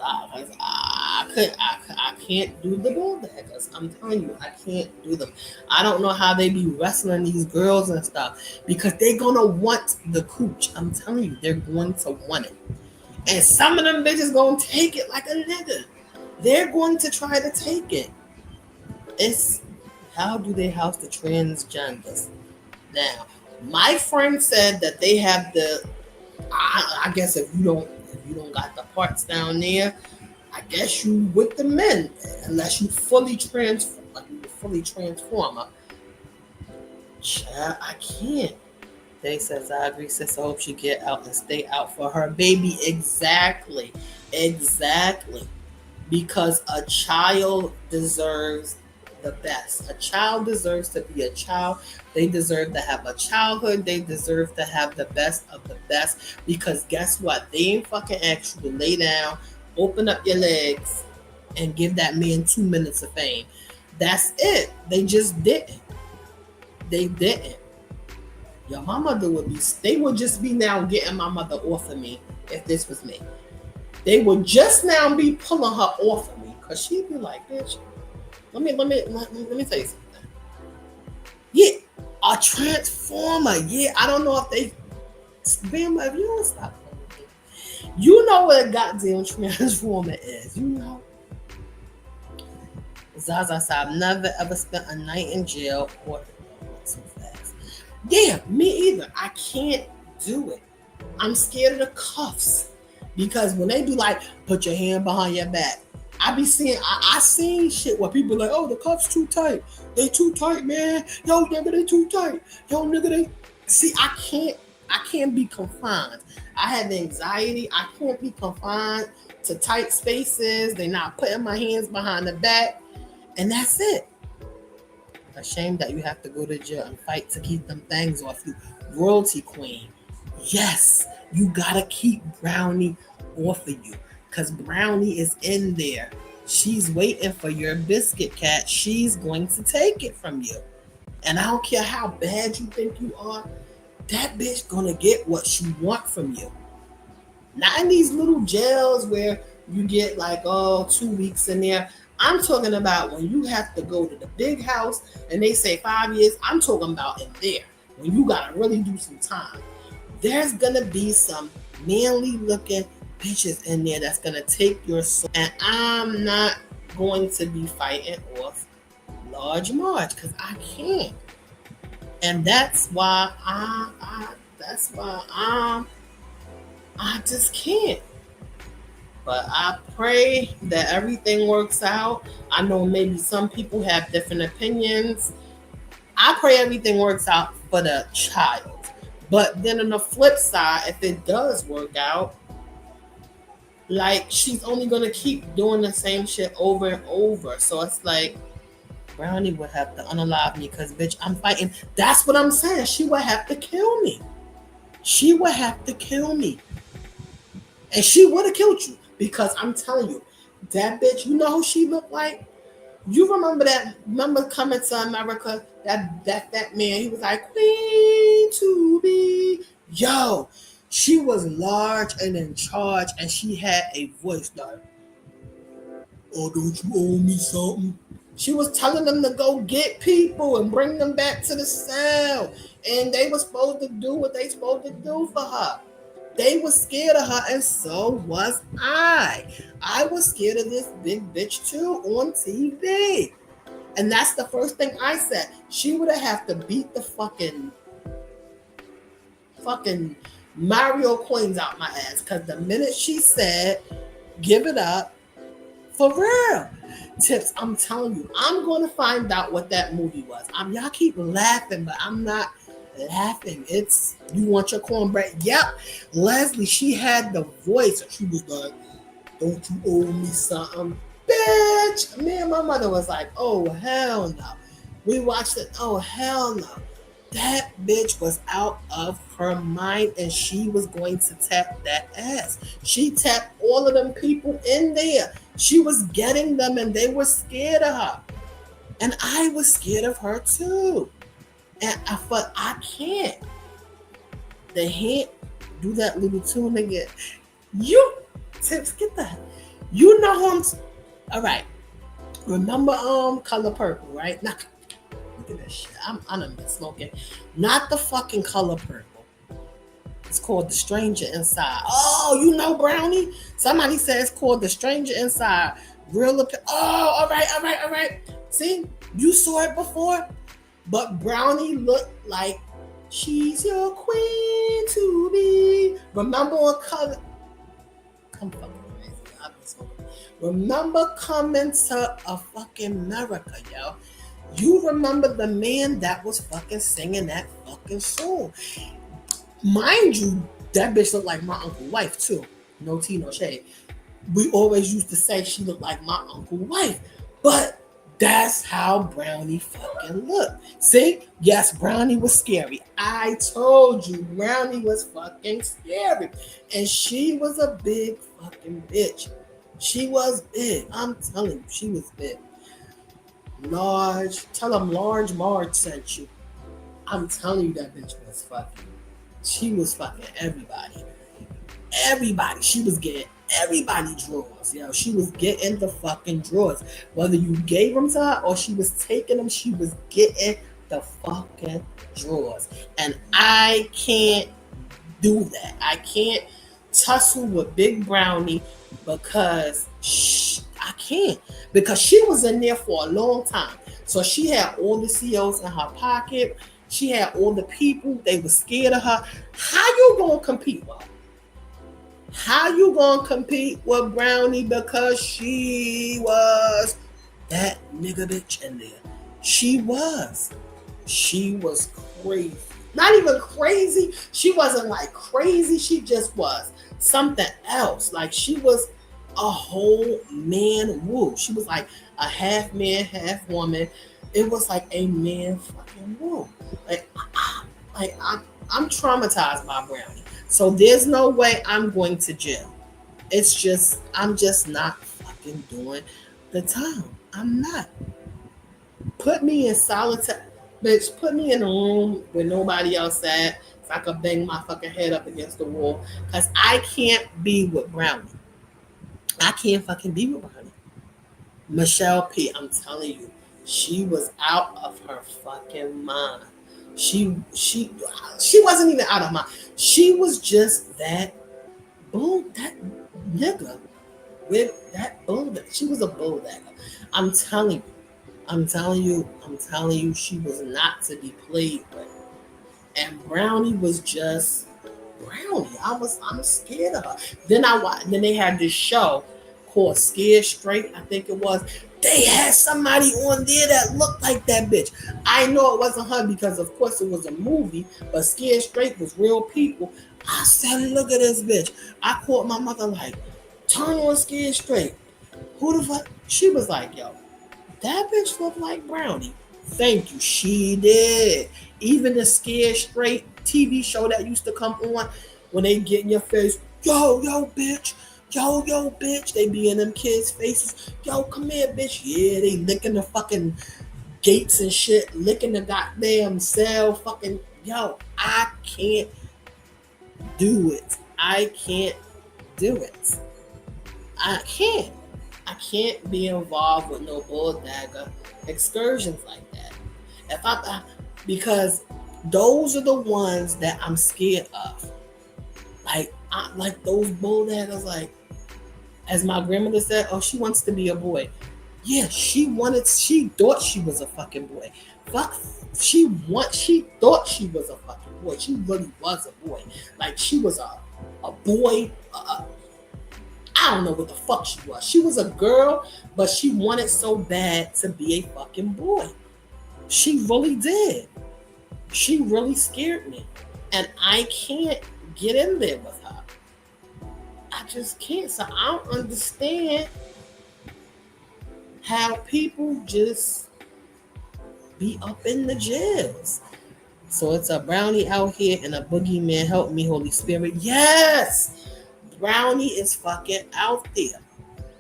I can't do the bulldaggers. I'm telling you, I can't do them. I don't know how they be wrestling these girls and stuff because they're gonna want the cooch. I'm telling you, they're going to want it. And some of them bitches gonna take it like a nigga. They're going to try to take it. It's how do they house the transgenders? Now, my friend said that they have I guess if you don't got the parts down there, I guess you with the men unless you fully transform. Child, I can't. They says I agree, sis. I hope she get out and stay out for her baby. Exactly. Because a child deserves the best. A child deserves to be a child. They deserve to have a childhood. They deserve to have the best of the best. Because guess what? They ain't fucking asked you to lay down, open up your legs, and give that man 2 minutes of fame. That's it. They just didn't. Yo, my mother would be, they would just be now getting my mother off of me if this was me. They would just now be pulling her off of me because she'd be like, bitch, let me tell you something. Yeah, a transformer. Yeah, I don't know if they, Bama, if you don't stop, you know what a goddamn transformer is. You know. Zaza said, I've never ever spent a night in jail or so fast. Yeah, me either. I can't do it. I'm scared of the cuffs because when they do like put your hand behind your back, I be seeing I seen shit where people like, oh, the cuffs too tight. They too tight, man. Yo, nigga, they too tight. Yo, nigga, they see. I can't be confined. I have anxiety. I can't be confined to tight spaces. They're not putting my hands behind the back, and that's it. A shame that you have to go to jail and fight to keep them things off you. Royalty queen. Yes, you gotta keep Brownie off of you. Because Brownie is in there. She's waiting for your biscuit, cat. She's going to take it from you. And I don't care how bad you think you are, that bitch gonna get what she want from you. Not in these little jails where you get like, oh, 2 weeks in there. I'm talking about when you have to go to the big house and they say 5 years. I'm talking about in there when you gotta really do some time. There's gonna be some manly looking bitches in there that's gonna take your soul. And I'm not going to be fighting off Large Marge because I can't. And that's why I just can't. But I pray that everything works out. I know maybe some people have different opinions. I pray everything works out for the child. But then on the flip side, if it does work out, like she's only gonna keep doing the same shit over and over. So it's like Brownie would have to unalive me because bitch, I'm fighting. That's what I'm saying. She would have to kill me. She would have to kill me. And she would have killed you. Because I'm telling you, that bitch, you know who she looked like? You remember that? Remember coming to America? That man, he was like, Queen to be. Yo, she was large and in charge, and she had a voice like, oh, don't you owe me something? She was telling them to go get people and bring them back to the cell. And they were supposed to do what they supposed to do for her. They were scared of her, and so was I. I was scared of this big bitch too on TV. And that's the first thing I said. She would have to beat the fucking Mario coins out my ass. Because the minute she said, give it up, for real. Tips, I'm telling you, I'm going to find out what that movie was. Y'all keep laughing, but I'm not laughing. It's you want your cornbread. Yep. Leslie, she had the voice. She was like, don't you owe me something? Bitch. Me and my mother was like, oh, hell no. We watched it. Oh, hell no. That bitch was out of her mind and she was going to tap that ass. She tapped all of them people in there. She was getting them and they were scared of her. And I was scared of her too. And I can't. The hint, do that little tune again. You, Tips, get that. You know who I'm. All right. Remember Color Purple, right? Not, look at this shit. I done been smoking. Not the fucking Color Purple. It's called The Stranger Inside. Oh, you know Brownie? Somebody said it's called The Stranger Inside. Real. Oh, all right. See, you saw it before. But Brownie looked like she's your queen to be. Remember on Color? Come fucking crazy. I've been smoking. Remember Coming to a Fucking America, yo. You remember the man that was fucking singing that fucking song. Mind you, that bitch looked like my uncle's wife too. No tea, no shade. We always used to say she looked like my uncle's wife. But that's how Brownie fucking looked. See? Yes, Brownie was scary. I told you, Brownie was fucking scary. And she was a big fucking bitch. She was big. I'm telling you, she was big. Large. Tell them Large Marge sent you. I'm telling you, that bitch was fucking. She was fucking everybody. Everybody. She was getting everybody drawers. Yo, she was getting the fucking drawers. Whether you gave them to her or she was taking them, she was getting the fucking drawers. And I can't do that. I can't tussle with Big Brownie because I can't. Because she was in there for a long time. So she had all the CEOs in her pocket. She had all the people. They were scared of her. How you gonna compete with her? How you gonna compete with Brownie because she was that nigga bitch in there? She was. She was crazy. Not even crazy. She wasn't like crazy. She just was something else. Like she was a whole man woo. She was like a half man, half woman. It was like a man fucking woo. Like, I'm traumatized by Brownie. So there's no way I'm going to jail. It's just I'm just not fucking doing the time. I'm not. Put me in solitary, bitch. Put me in a room where nobody else at, so I could bang my fucking head up against the wall. Cause I can't be with Brownie. I can't fucking be with Brownie. Michelle P. I'm telling you, she was out of her fucking mind. She wasn't even out of mind. She was just that that nigga with that bull. She was a bulldagger. I'm telling you. I'm telling you, she was not to be played with. And Brownie was just Brownie. I'm scared of her. Then I watched. Then they had this show called Scared Straight. I think it was. They had somebody on there that looked like that bitch. I know it wasn't her because, of course, it was a movie. But Scared Straight was real people. I said, look at this bitch. I caught my mother like, turn on Scared Straight. Who the fuck? She was like, yo, that bitch looked like Brownie. Thank you. She did. Even the Scared Straight TV show that used to come on when they get in your face, yo, bitch. Yo, bitch. They be in them kids' faces. Yo, come here, bitch. Yeah, they licking the fucking gates and shit, licking the goddamn cell. Fucking, yo, I can't do it. I can't do it. I can't. I can't be involved with no bulldagger excursions like that. Because those are the ones that I'm scared of. Like those bulldaggers, like, as my grandmother said, oh, she wants to be a boy. Yeah, she thought she was a fucking boy. She thought she was a fucking boy. She really was a boy. Like, she was a boy. I don't know what the fuck she was. She was a girl, but she wanted so bad to be a fucking boy. She really did. She really scared me. And I can't get in there with her. I just can't. So I don't understand how people just be up in the jails. So it's a Brownie out here and a boogeyman. Help me, Holy Spirit. Yes! Brownie is fucking out there.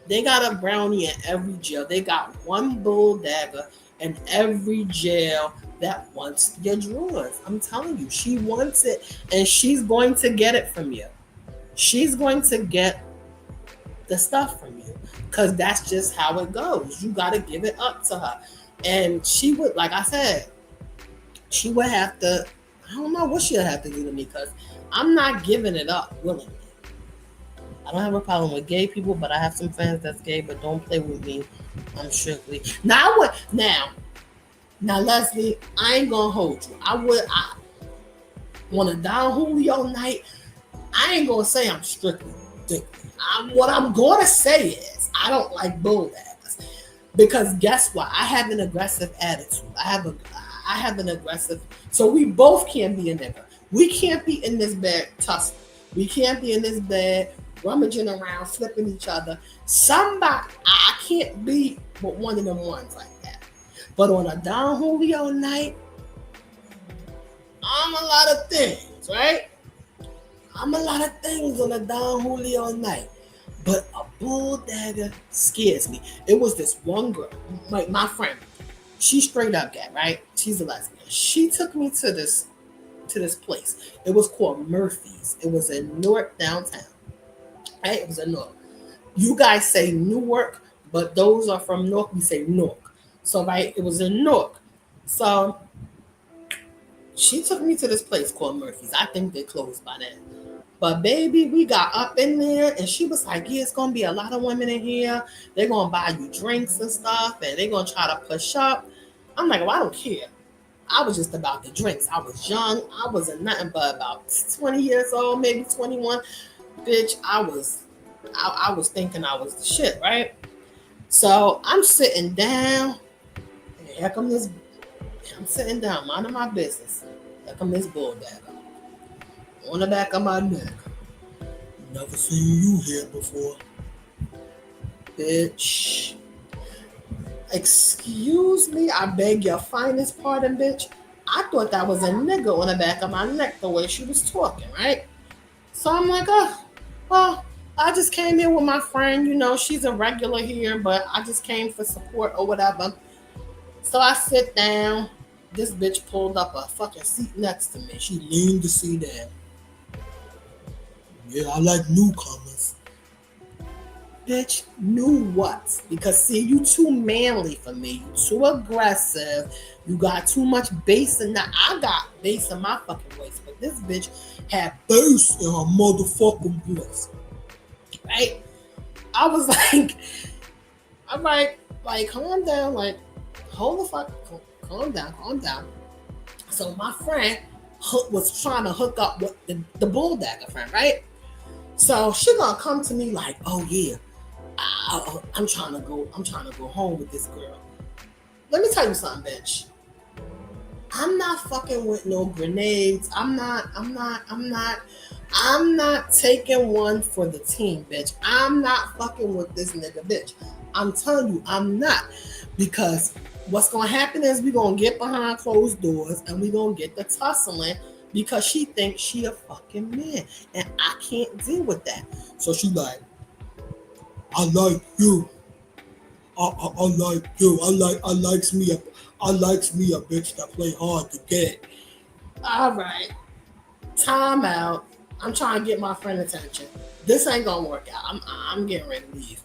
They got a Brownie in every jail. They got one bulldagger in every jail that wants your drawers. I'm telling you, she wants it, and she's going to get it from you. She's going to get the stuff from you because that's just how it goes. You got to give it up to her. And she would, like I said, she would have to, I don't know what she'll have to do to me because I'm not giving it up willingly. I don't have a problem with gay people, but I have some friends that's gay, but don't play with me. I'm strictly. Now, Leslie, I ain't going to hold you. On a Don Julio night, I ain't going to say I'm strictly addicted. What I'm going to say is I don't like bulldaggers because guess what? I have an aggressive attitude. I have an aggressive, so we both can't be a nigga. We can't be in this bed tussling. We can't be in this bed rummaging around, flipping each other. I can't be with one of them ones like that. But on a Don Julio night, I'm a lot of things, right? I'm a lot of things on a Don Julio night. But a bulldagger scares me. It was this one girl, my friend. She's straight up gay, right? She's a lesbian. She took me to this place. It was called Murphy's. It was in Newark downtown. Right? It was in Newark. You guys say Newark, but those are from Newark. We say Newark. So right, it was in Newark. So she took me to this place called Murphy's. I think they closed by then. But baby, we got up in there and she was like, yeah, it's gonna be a lot of women in here. They're gonna buy you drinks and stuff and they're gonna try to push up. I'm like, well, I don't care. I was just about the drinks. I was young. I wasn't nothing but about 20 years old, maybe 21. Bitch, I was thinking I was the shit, right? So I'm sitting down, and here come this. I'm sitting down, minding my business. Here come this bulldagger on the back of my neck. Never seen you here before, bitch. Excuse me, I beg your finest pardon, bitch. I thought that was a nigga on the back of my neck the way she was talking, right? So I'm like, oh, well, I just came here with my friend. You know, she's a regular here, but I just came for support or whatever. So I sit down. This bitch pulled up a fucking seat next to me. She leaned the seat in. Yeah, I like newcomers. Bitch, new what? Because see, you too manly for me. You too aggressive. You got too much bass in that. I got bass in my fucking voice, but this bitch had bass in her motherfucking voice. Right? I was like, I'm like, calm down, like, hold the fuck, calm down. So my friend was trying to hook up with the bulldagger friend, right? So she gonna come to me like, oh yeah, I'm trying to go home with this girl. Let me tell you something, bitch. I'm not fucking with no grenades. I'm not taking one for the team, bitch. I'm not fucking with this nigga, bitch. I'm telling you, I'm not. Because what's gonna happen is we gonna get behind closed doors and we gonna get the tussling because she thinks she a fucking man. And I can't deal with that. So she like, I like you. I like you. I likes me a bitch that play hard to get. All right. Time out. I'm trying to get my friend attention. This ain't gonna work out. I'm getting ready to leave.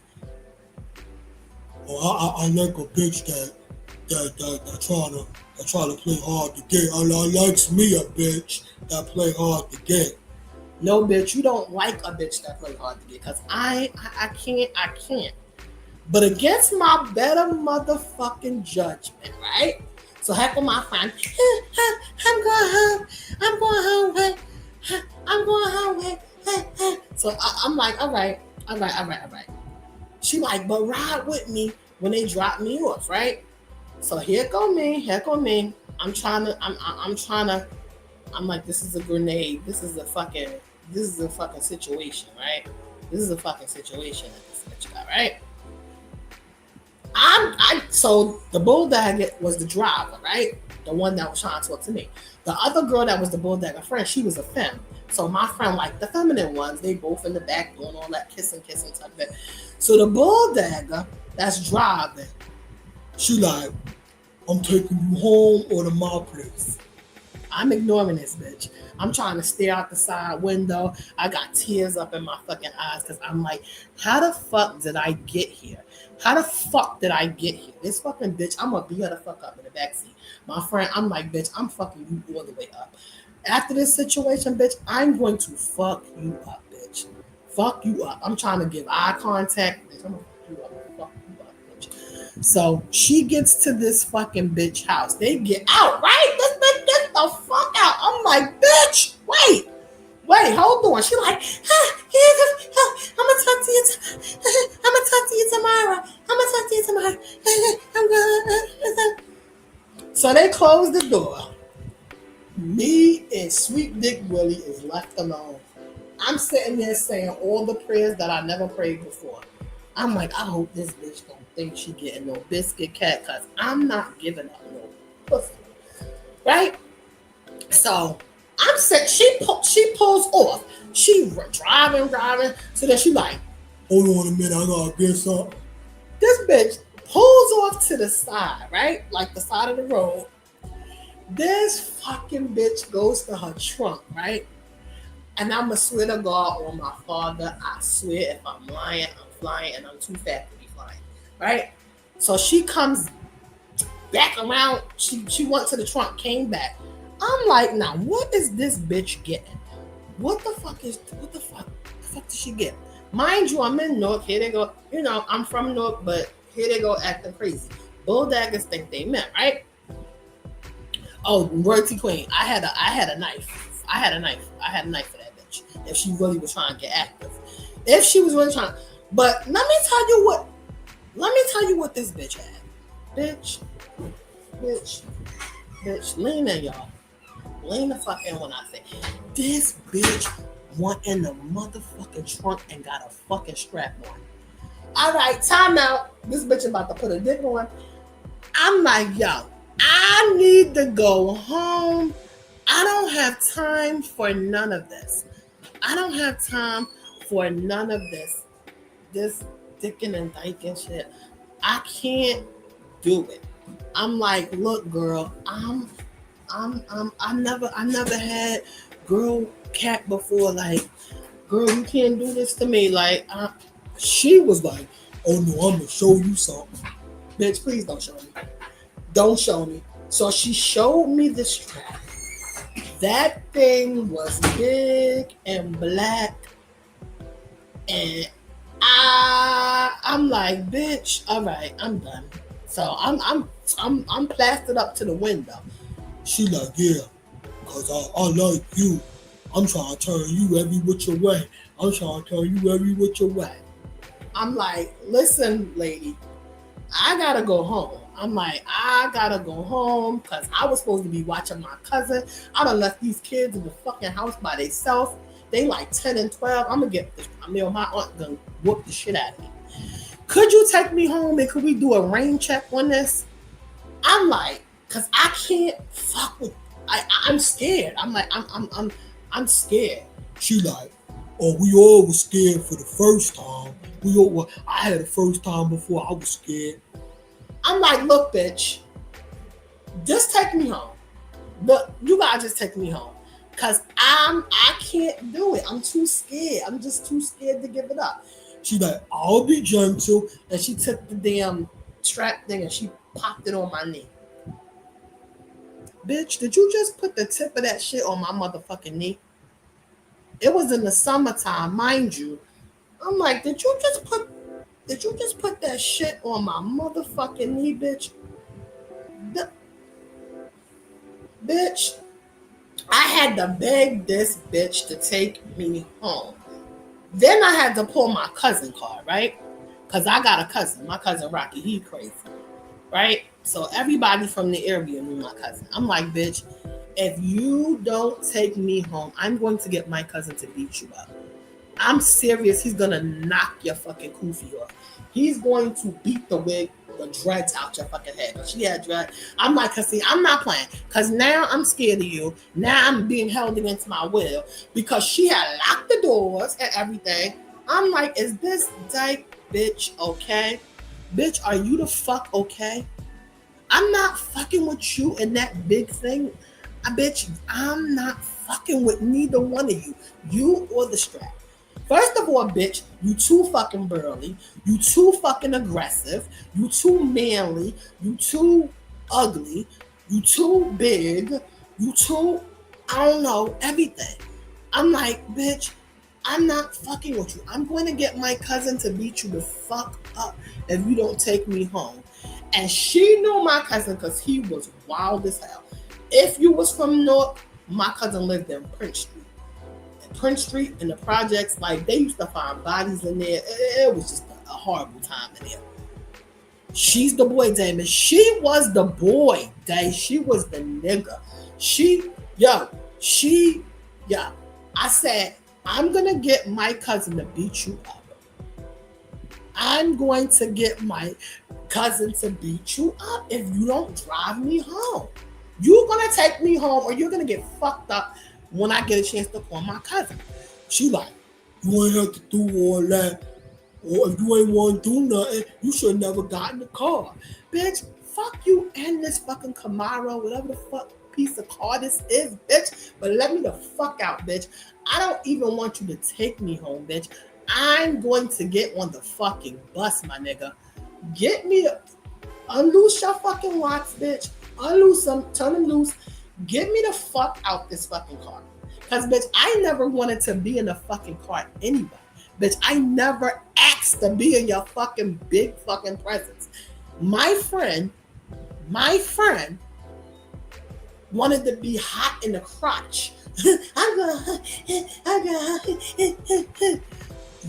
Oh, I like a bitch that try to play hard to get. I likes me a bitch that play hard to get. No, bitch, you don't like a bitch that play hard to get. Cause I can't. But against my better motherfucking judgment, right? So heck with my friend, I'm going home. So I'm like, all right. She like, but ride with me when they drop me off, right? So here go me. I'm like, this is a grenade. This is a fucking situation, right? This is a fucking situation that this bitch got, right? So the bulldagger was the driver, right? The one that was trying to talk to me. The other girl that was the bulldagger friend, she was a femme. So my friend liked the feminine ones. They both in the back doing all that kissing type of thing. So the bulldagger that's driving, she like, I'm taking you home or to my place. I'm ignoring this bitch. I'm trying to stare out the side window. I got tears up in my fucking eyes because I'm like, how the fuck did I get here? This fucking bitch, I'm gonna beat her the fuck up in the backseat. My friend, I'm like, bitch, I'm fucking you all the way up. After this situation, bitch, I'm going to fuck you up, bitch. Fuck you up. I'm trying to give eye contact. Bitch, I'm gonna fuck you up, bitch. So she gets to this fucking bitch house. They get out, right? This bitch gets the fuck out. I'm like, bitch, wait, hold on. She like, I'm gonna talk to you tomorrow. I'm good. So they close the door. Me and Sweet Dick Willie is left alone. I'm sitting there saying all the prayers that I never prayed before. I'm like, I hope this bitch don't think she getting no biscuit cat, cause I'm not giving up no pussy. Right? So I'm saying she pulls off. She driving. So then she like, hold on a minute, I gotta get something. This bitch pulls off to the side, right? Like the side of the road. This fucking bitch goes to her trunk, right? And I'ma swear to God on my father, I swear if I'm lying, I'm flying and I'm too fat to be flying. Right? So she comes back around, she went to the trunk, came back. I'm like, now what is this bitch getting? What the fuck did she get? Mind you, I'm in Newark, here they go, I'm from Newark, but here they go acting crazy. Bulldaggers think they met, right? Oh, Royalty Queen, I had a knife. I had a knife for that bitch. If she really was trying to get active. If she was really trying. But let me tell you what this bitch had. Bitch, lean in, y'all. Lean the fuck in when I say. This bitch went in the motherfucking trunk and got a fucking strap on. Alright, time out. This bitch about to put a dick on. I'm like, yo, I need to go home. I don't have time for none of this. This dicking and dyking shit. I can't do it. I'm like, look, girl, I never had girl cat before. Like, girl, you can't do this to me. Like, she was like, oh no, I'm gonna show you something. Bitch, please don't show me. Don't show me. So she showed me the strap. That thing was big and black, and I'm like, bitch, all right, I'm done. So I'm plastered up to the window. She like, yeah, cause I like you. I'm trying to turn you every which way. I'm like, listen, lady, I gotta go home. I'm like, I gotta go home because I was supposed to be watching my cousin. I done left these kids in the fucking house by themselves. They like 10 and 12. I'm gonna get this. My aunt gonna whoop the shit out of me. Could you take me home and could we do a rain check on this? I'm like, cause I can't fuck with. I'm scared. I'm like, I'm scared. She like, oh, we all was scared for the first time. I had the first time before I was scared. I'm like, look, bitch, just take me home. Look, you gotta just take me home. Cause I can't do it. I'm too scared. I'm just too scared to give it up. She's like, I'll be gentle. And she took the damn strap thing and she popped it on my knee. Bitch, did you just put the tip of that shit on my motherfucking knee? It was in the summertime, mind you. I'm like, did you just put that shit on my motherfucking knee, bitch? Bitch, I had to beg this bitch to take me home. Then I had to pull my cousin card, right? Because I got a cousin. My cousin Rocky, he crazy, right? So everybody from the area knew my cousin. I'm like, bitch, if you don't take me home, I'm going to get my cousin to beat you up. I'm serious. He's going to knock your fucking kufi off. He's going to beat the dreads out your fucking head. But she had dreads. I'm like, cause see, I'm not playing. Cause now I'm scared of you. Now I'm being held against my will because she had locked the doors and everything. I'm like, is this dyke bitch okay? Bitch, are you the fuck okay? I'm not fucking with you in that big thing. Bitch, I'm not fucking with neither one of you. You or the strap. First of all, bitch, you too fucking burly. You too fucking aggressive. You too manly. You too ugly. You too big. You too, I don't know, everything. I'm like, bitch, I'm not fucking with you. I'm going to get my cousin to beat you the fuck up if you don't take me home. And she knew my cousin because he was wild as hell. If you was from North, my cousin lived in Prince Street. Prince Street and the projects, like they used to find bodies in there. It was just a horrible time in there. She's the boy, Damon. She was the boy, Day. She was the nigga. I said, I'm gonna get my cousin to beat you up. I'm going to get my cousin to beat you up if you don't drive me home. You're gonna take me home or you're gonna get fucked up when I get a chance to call my cousin. She like, you ain't have to do all that. Or if you ain't want to do nothing, you should never got in the car. Bitch, fuck you and this fucking Camaro, whatever the fuck piece of car this is, bitch. But let me the fuck out, bitch. I don't even want you to take me home, bitch. I'm going to get on the fucking bus, my nigga. Get me the unloose your fucking locks, bitch. Unloose them, turn them loose. Get me the fuck out this fucking car. Cause bitch, I never wanted to be in the fucking car anyway. Bitch, I never asked to be in your fucking big fucking presence. My friend wanted to be hot in the crotch. I'm gonna.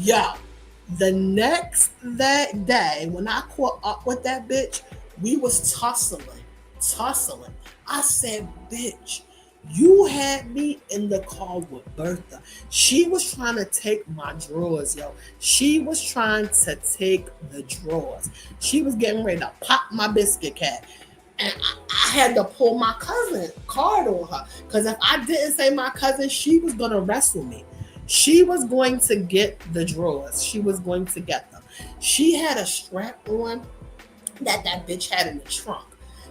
Yo, the next that day when I caught up with that bitch, we was tussling. I said, bitch, you had me in the car with Bertha. She was trying to take my drawers, yo. She was trying to take the drawers. She was getting ready to pop my biscuit cat. And I had to pull my cousin card on her. Because if I didn't say my cousin, she was going to wrestle me. She was going to get the drawers. She was going to get them. She had a strap on that bitch had in the trunk.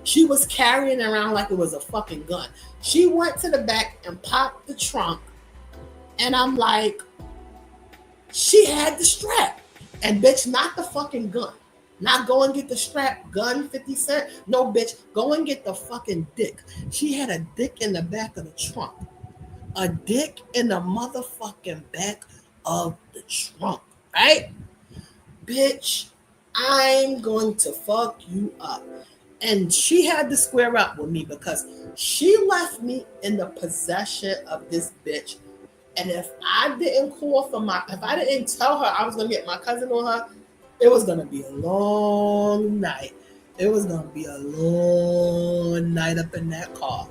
She was carrying it around like it was a fucking gun. She went to the back and popped the trunk. And I'm like, she had the strap. And bitch, not the fucking gun. Not go and get the strap, gun, 50 cent. No, bitch, go and get the fucking dick. She had a dick in the back of the trunk. A dick in the motherfucking back of the trunk, right? Bitch, I'm going to fuck you up. And she had to square up with me because she left me in the possession of this bitch. And if I didn't if I didn't tell her I was gonna get my cousin on her, it was gonna be a long night. It was gonna be a long night up in that car.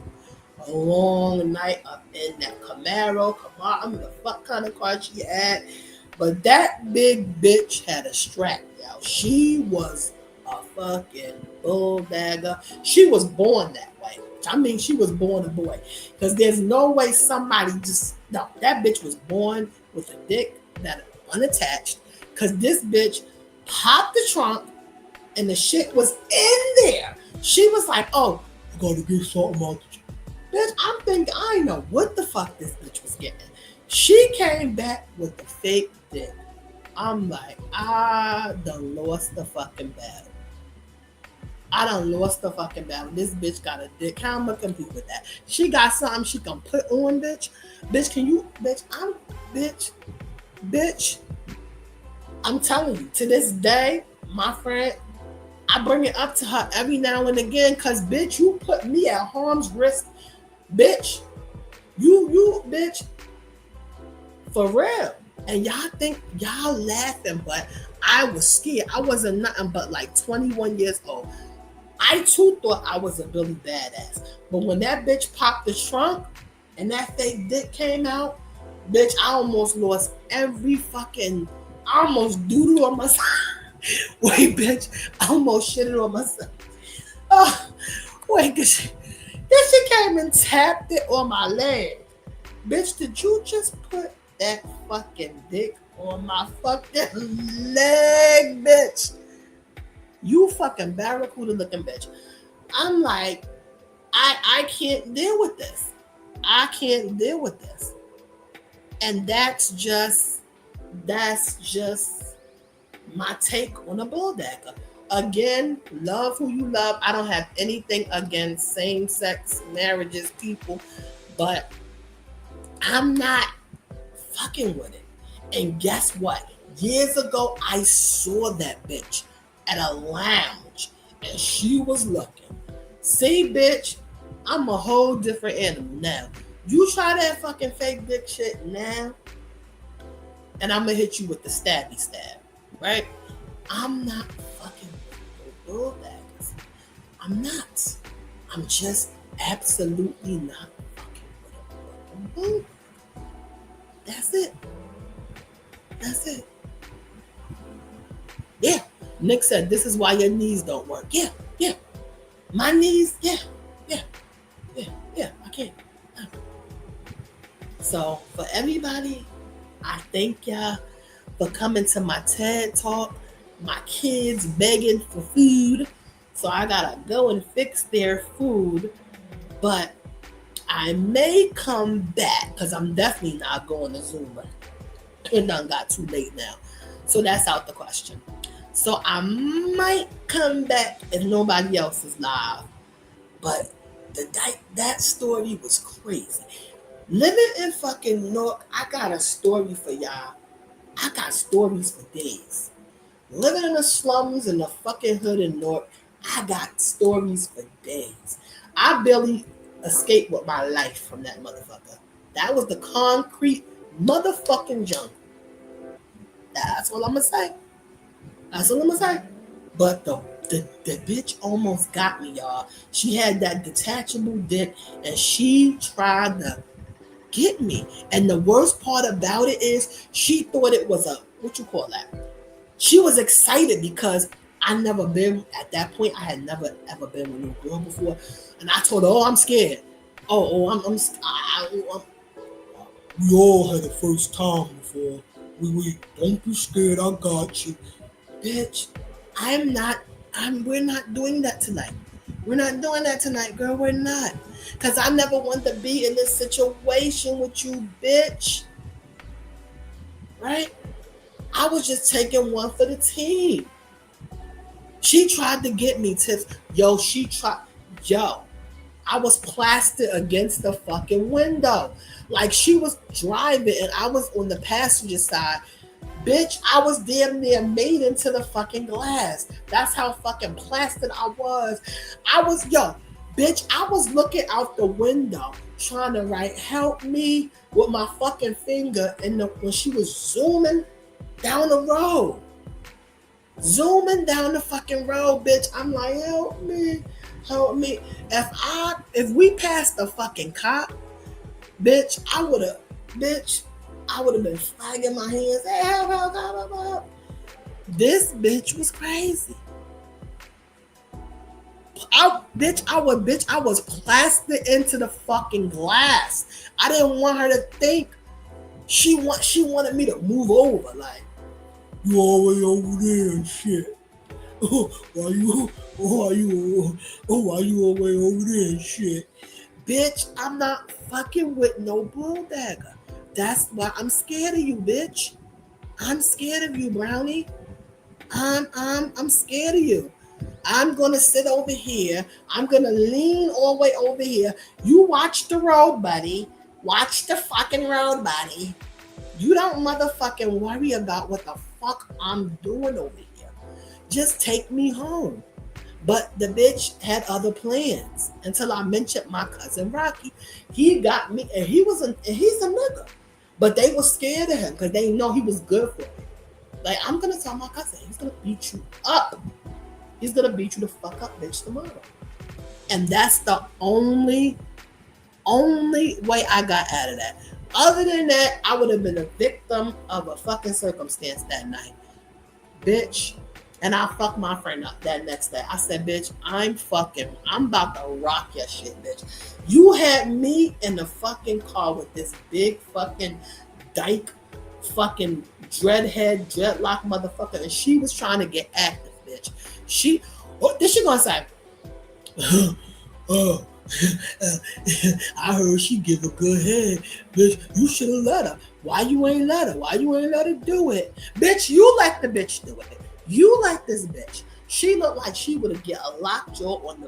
A long night up in that Camaro. I mean, the fuck kind of car she had. But that big bitch had a strap, y'all. She was a fucking bulldagger. She was born that way. I mean, she was born a boy. Because there's no way somebody just... No, that bitch was born with a dick that unattached. Because this bitch popped the trunk and the shit was in there. She was like, oh, I gotta get something out the trunk. Bitch, I'm thinking, I didn't know what the fuck this bitch was getting. She came back with the fake dick. I'm like, I done lost the fucking battle. I done lost the fucking battle. This bitch got a dick. How am I compete with that? She got something she can put on, bitch. Bitch, can you, bitch, bitch. I'm telling you, to this day, my friend, I bring it up to her every now and again, cause bitch, you put me at harm's risk. Bitch, you, bitch, for real. And y'all think y'all laughing, but I was scared. I wasn't nothing but like 21 years old. I too thought I was a Billy Badass. But when that bitch popped the trunk and that fake dick came out, bitch, I almost lost every fucking, I almost doodled on myself. Wait, bitch, I almost shitted on myself. Oh, wait, this shit came and tapped it on my leg. Bitch, did you just put that fucking dick on my fucking leg, bitch? You fucking barracuda looking bitch. I'm like, I can't deal with this. I can't deal with this. And that's just my take on a bulldagger. Again, love who you love. I don't have anything against same-sex marriages, people, but I'm not fucking with it. And guess what? Years ago, I saw that bitch at a lounge and she was looking. See, bitch, I'm a whole different animal now. You try that fucking fake dick shit now, and I'm gonna hit you with the stabby stab, right? I'm not fucking with the bulldaggers. I'm not. I'm just absolutely not fucking with a fucking bull. That's it. That's it. Yeah. Nick said, this is why your knees don't work. Yeah. My knees, yeah. I can't. So for everybody, I thank y'all for coming to my TED talk. My kids begging for food. So I gotta go and fix their food. But I may come back because I'm definitely not going to Zumba. It done got too late now. So that's out the question. So I might come back if nobody else is live. But that story was crazy. Living in fucking Newark, I got a story for y'all. I got stories for days. Living in the slums in the fucking hood in Newark, I got stories for days. I barely escaped with my life from that motherfucker. That was the concrete motherfucking jungle. That's what I'm gonna say. That's what I'm gonna say. But the bitch almost got me, y'all. She had that detachable dick and she tried to get me. And the worst part about it is she thought it was a, what you call that? She was excited because I never been, at that point, I had never ever been with a girl before. And I told her, oh, I'm scared. We all had a first time before. We don't be scared, I got you. Bitch, we're not doing that tonight. We're not doing that tonight, girl. We're not. Because I never wanted to be in this situation with you, bitch. Right? I was just taking one for the team. She tried to get me tips. Yo, I was plastered against the fucking window. Like she was driving and I was on the passenger side. Bitch, I was damn near made into the fucking glass. That's how fucking plastered I was. Bitch, I was looking out the window trying to write help me with my fucking finger when she was zooming down the road. Zooming down the fucking road, bitch. I'm like, help me. If we passed the fucking cop, bitch, I would have been flagging my hands. Hey, help. This bitch was crazy. I was plastered into the fucking glass. I didn't want her to think. She wanted me to move over, like, you all the way over there and shit. Why you all the way over there and shit? Bitch, I'm not fucking with no bull dagger. That's why I'm scared of you, bitch. I'm scared of you, Brownie. I'm scared of you. I'm gonna sit over here. I'm gonna lean all the way over here. You watch the road, buddy. Watch the fucking road, buddy. You don't motherfucking worry about what the fuck I'm doing over here. Just take me home. But the bitch had other plans until I mentioned my cousin Rocky. He got me, and he's a nigga. But they were scared of him because they know he was good for it. Like, I'm gonna tell my cousin, he's gonna beat you up. He's gonna beat you the fuck up, bitch, tomorrow. And that's the only way I got out of that. Other than that, I would have been a victim of a fucking circumstance that night. Bitch. And I fucked my friend up that next day. I said, bitch, I'm about to rock your shit, bitch. You had me in the fucking car with this big fucking dyke fucking dreadlock motherfucker, and she was trying to get active, bitch. This she gonna say, I heard she give a good head, bitch. You should have let her. Why you ain't let her? Why you ain't let her do it? Bitch, you let the bitch do it. You like this bitch. She looked like she would have get a lockjaw on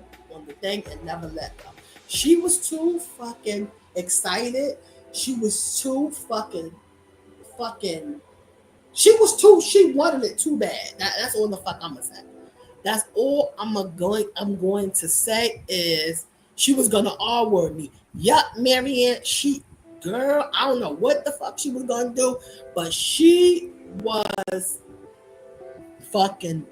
the thing and never let go. She was too fucking excited. She was too fucking. She wanted it too bad. That's all the fuck I'm gonna say. That's all I'm going to say is she was gonna R-word me. Yup, Marianne, girl, I don't know what the fuck she was gonna do, but she was fucking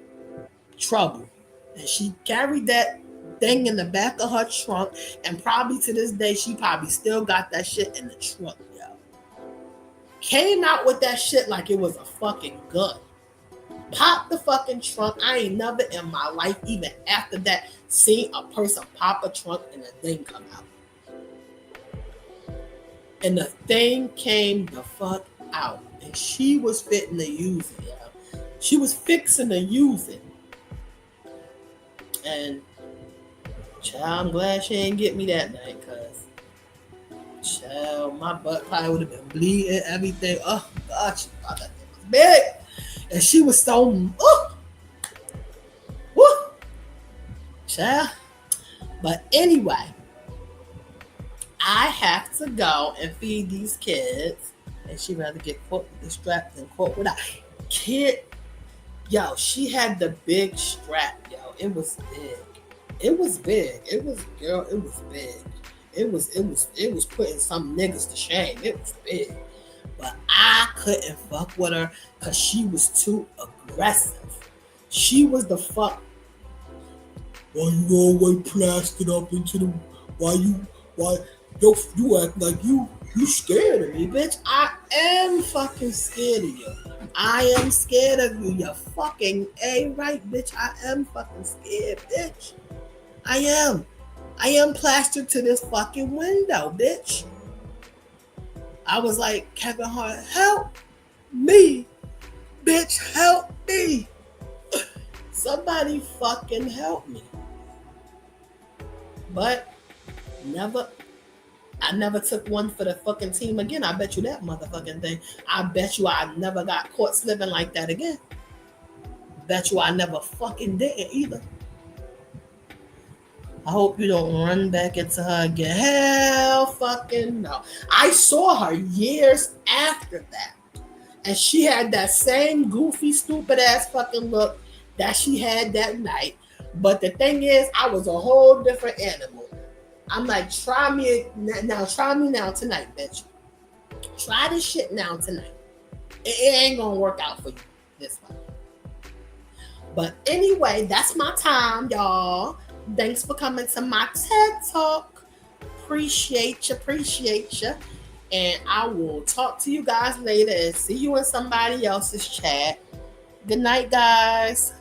trouble. And she carried that thing in the back of her trunk, and probably to this day, she probably still got that shit in the trunk, yo. Came out with that shit like it was a fucking gun. Pop the fucking trunk. I ain't never in my life, even after that, seen a person pop a trunk and a thing come out. And the thing came the fuck out. And she was fitting to use it, yo. She was fixing to use it. And child, I'm glad she ain't get me that night, cause child, my butt probably would have been bleeding, everything. Oh God, she thought that thing was big. And she was so woo, child. But anyway, I have to go and feed these kids. And she rather get caught with the strap than caught without. Kid, yo, she had the big strap, yo. It was big. It was big. It was, girl, it was big. It was putting some niggas to shame. It was big. But I couldn't fuck with her because she was too aggressive. She was the fuck. Why you always plastered up into the why you act like you scared of me, bitch. I am fucking scared of you. I am scared of you. You're fucking right, bitch. I am fucking scared, bitch. I am. I am plastered to this fucking window, bitch. I was like, Kevin Hart, help me. Bitch, help me. Somebody fucking help me. But I never took one for the fucking team again. I bet you that motherfucking thing. I bet you I never got caught slipping like that again. Bet you I never fucking did it either. I hope you don't run back into her again. Hell fucking no. I saw her years after that. And she had that same goofy, stupid ass fucking look that she had that night. But the thing is, I was a whole different animal. I'm like, try me now tonight, bitch. Try this shit now tonight. It ain't gonna work out for you this way. But anyway, that's my time, y'all. Thanks for coming to my TED Talk. Appreciate you. And I will talk to you guys later and see you in somebody else's chat. Good night, guys.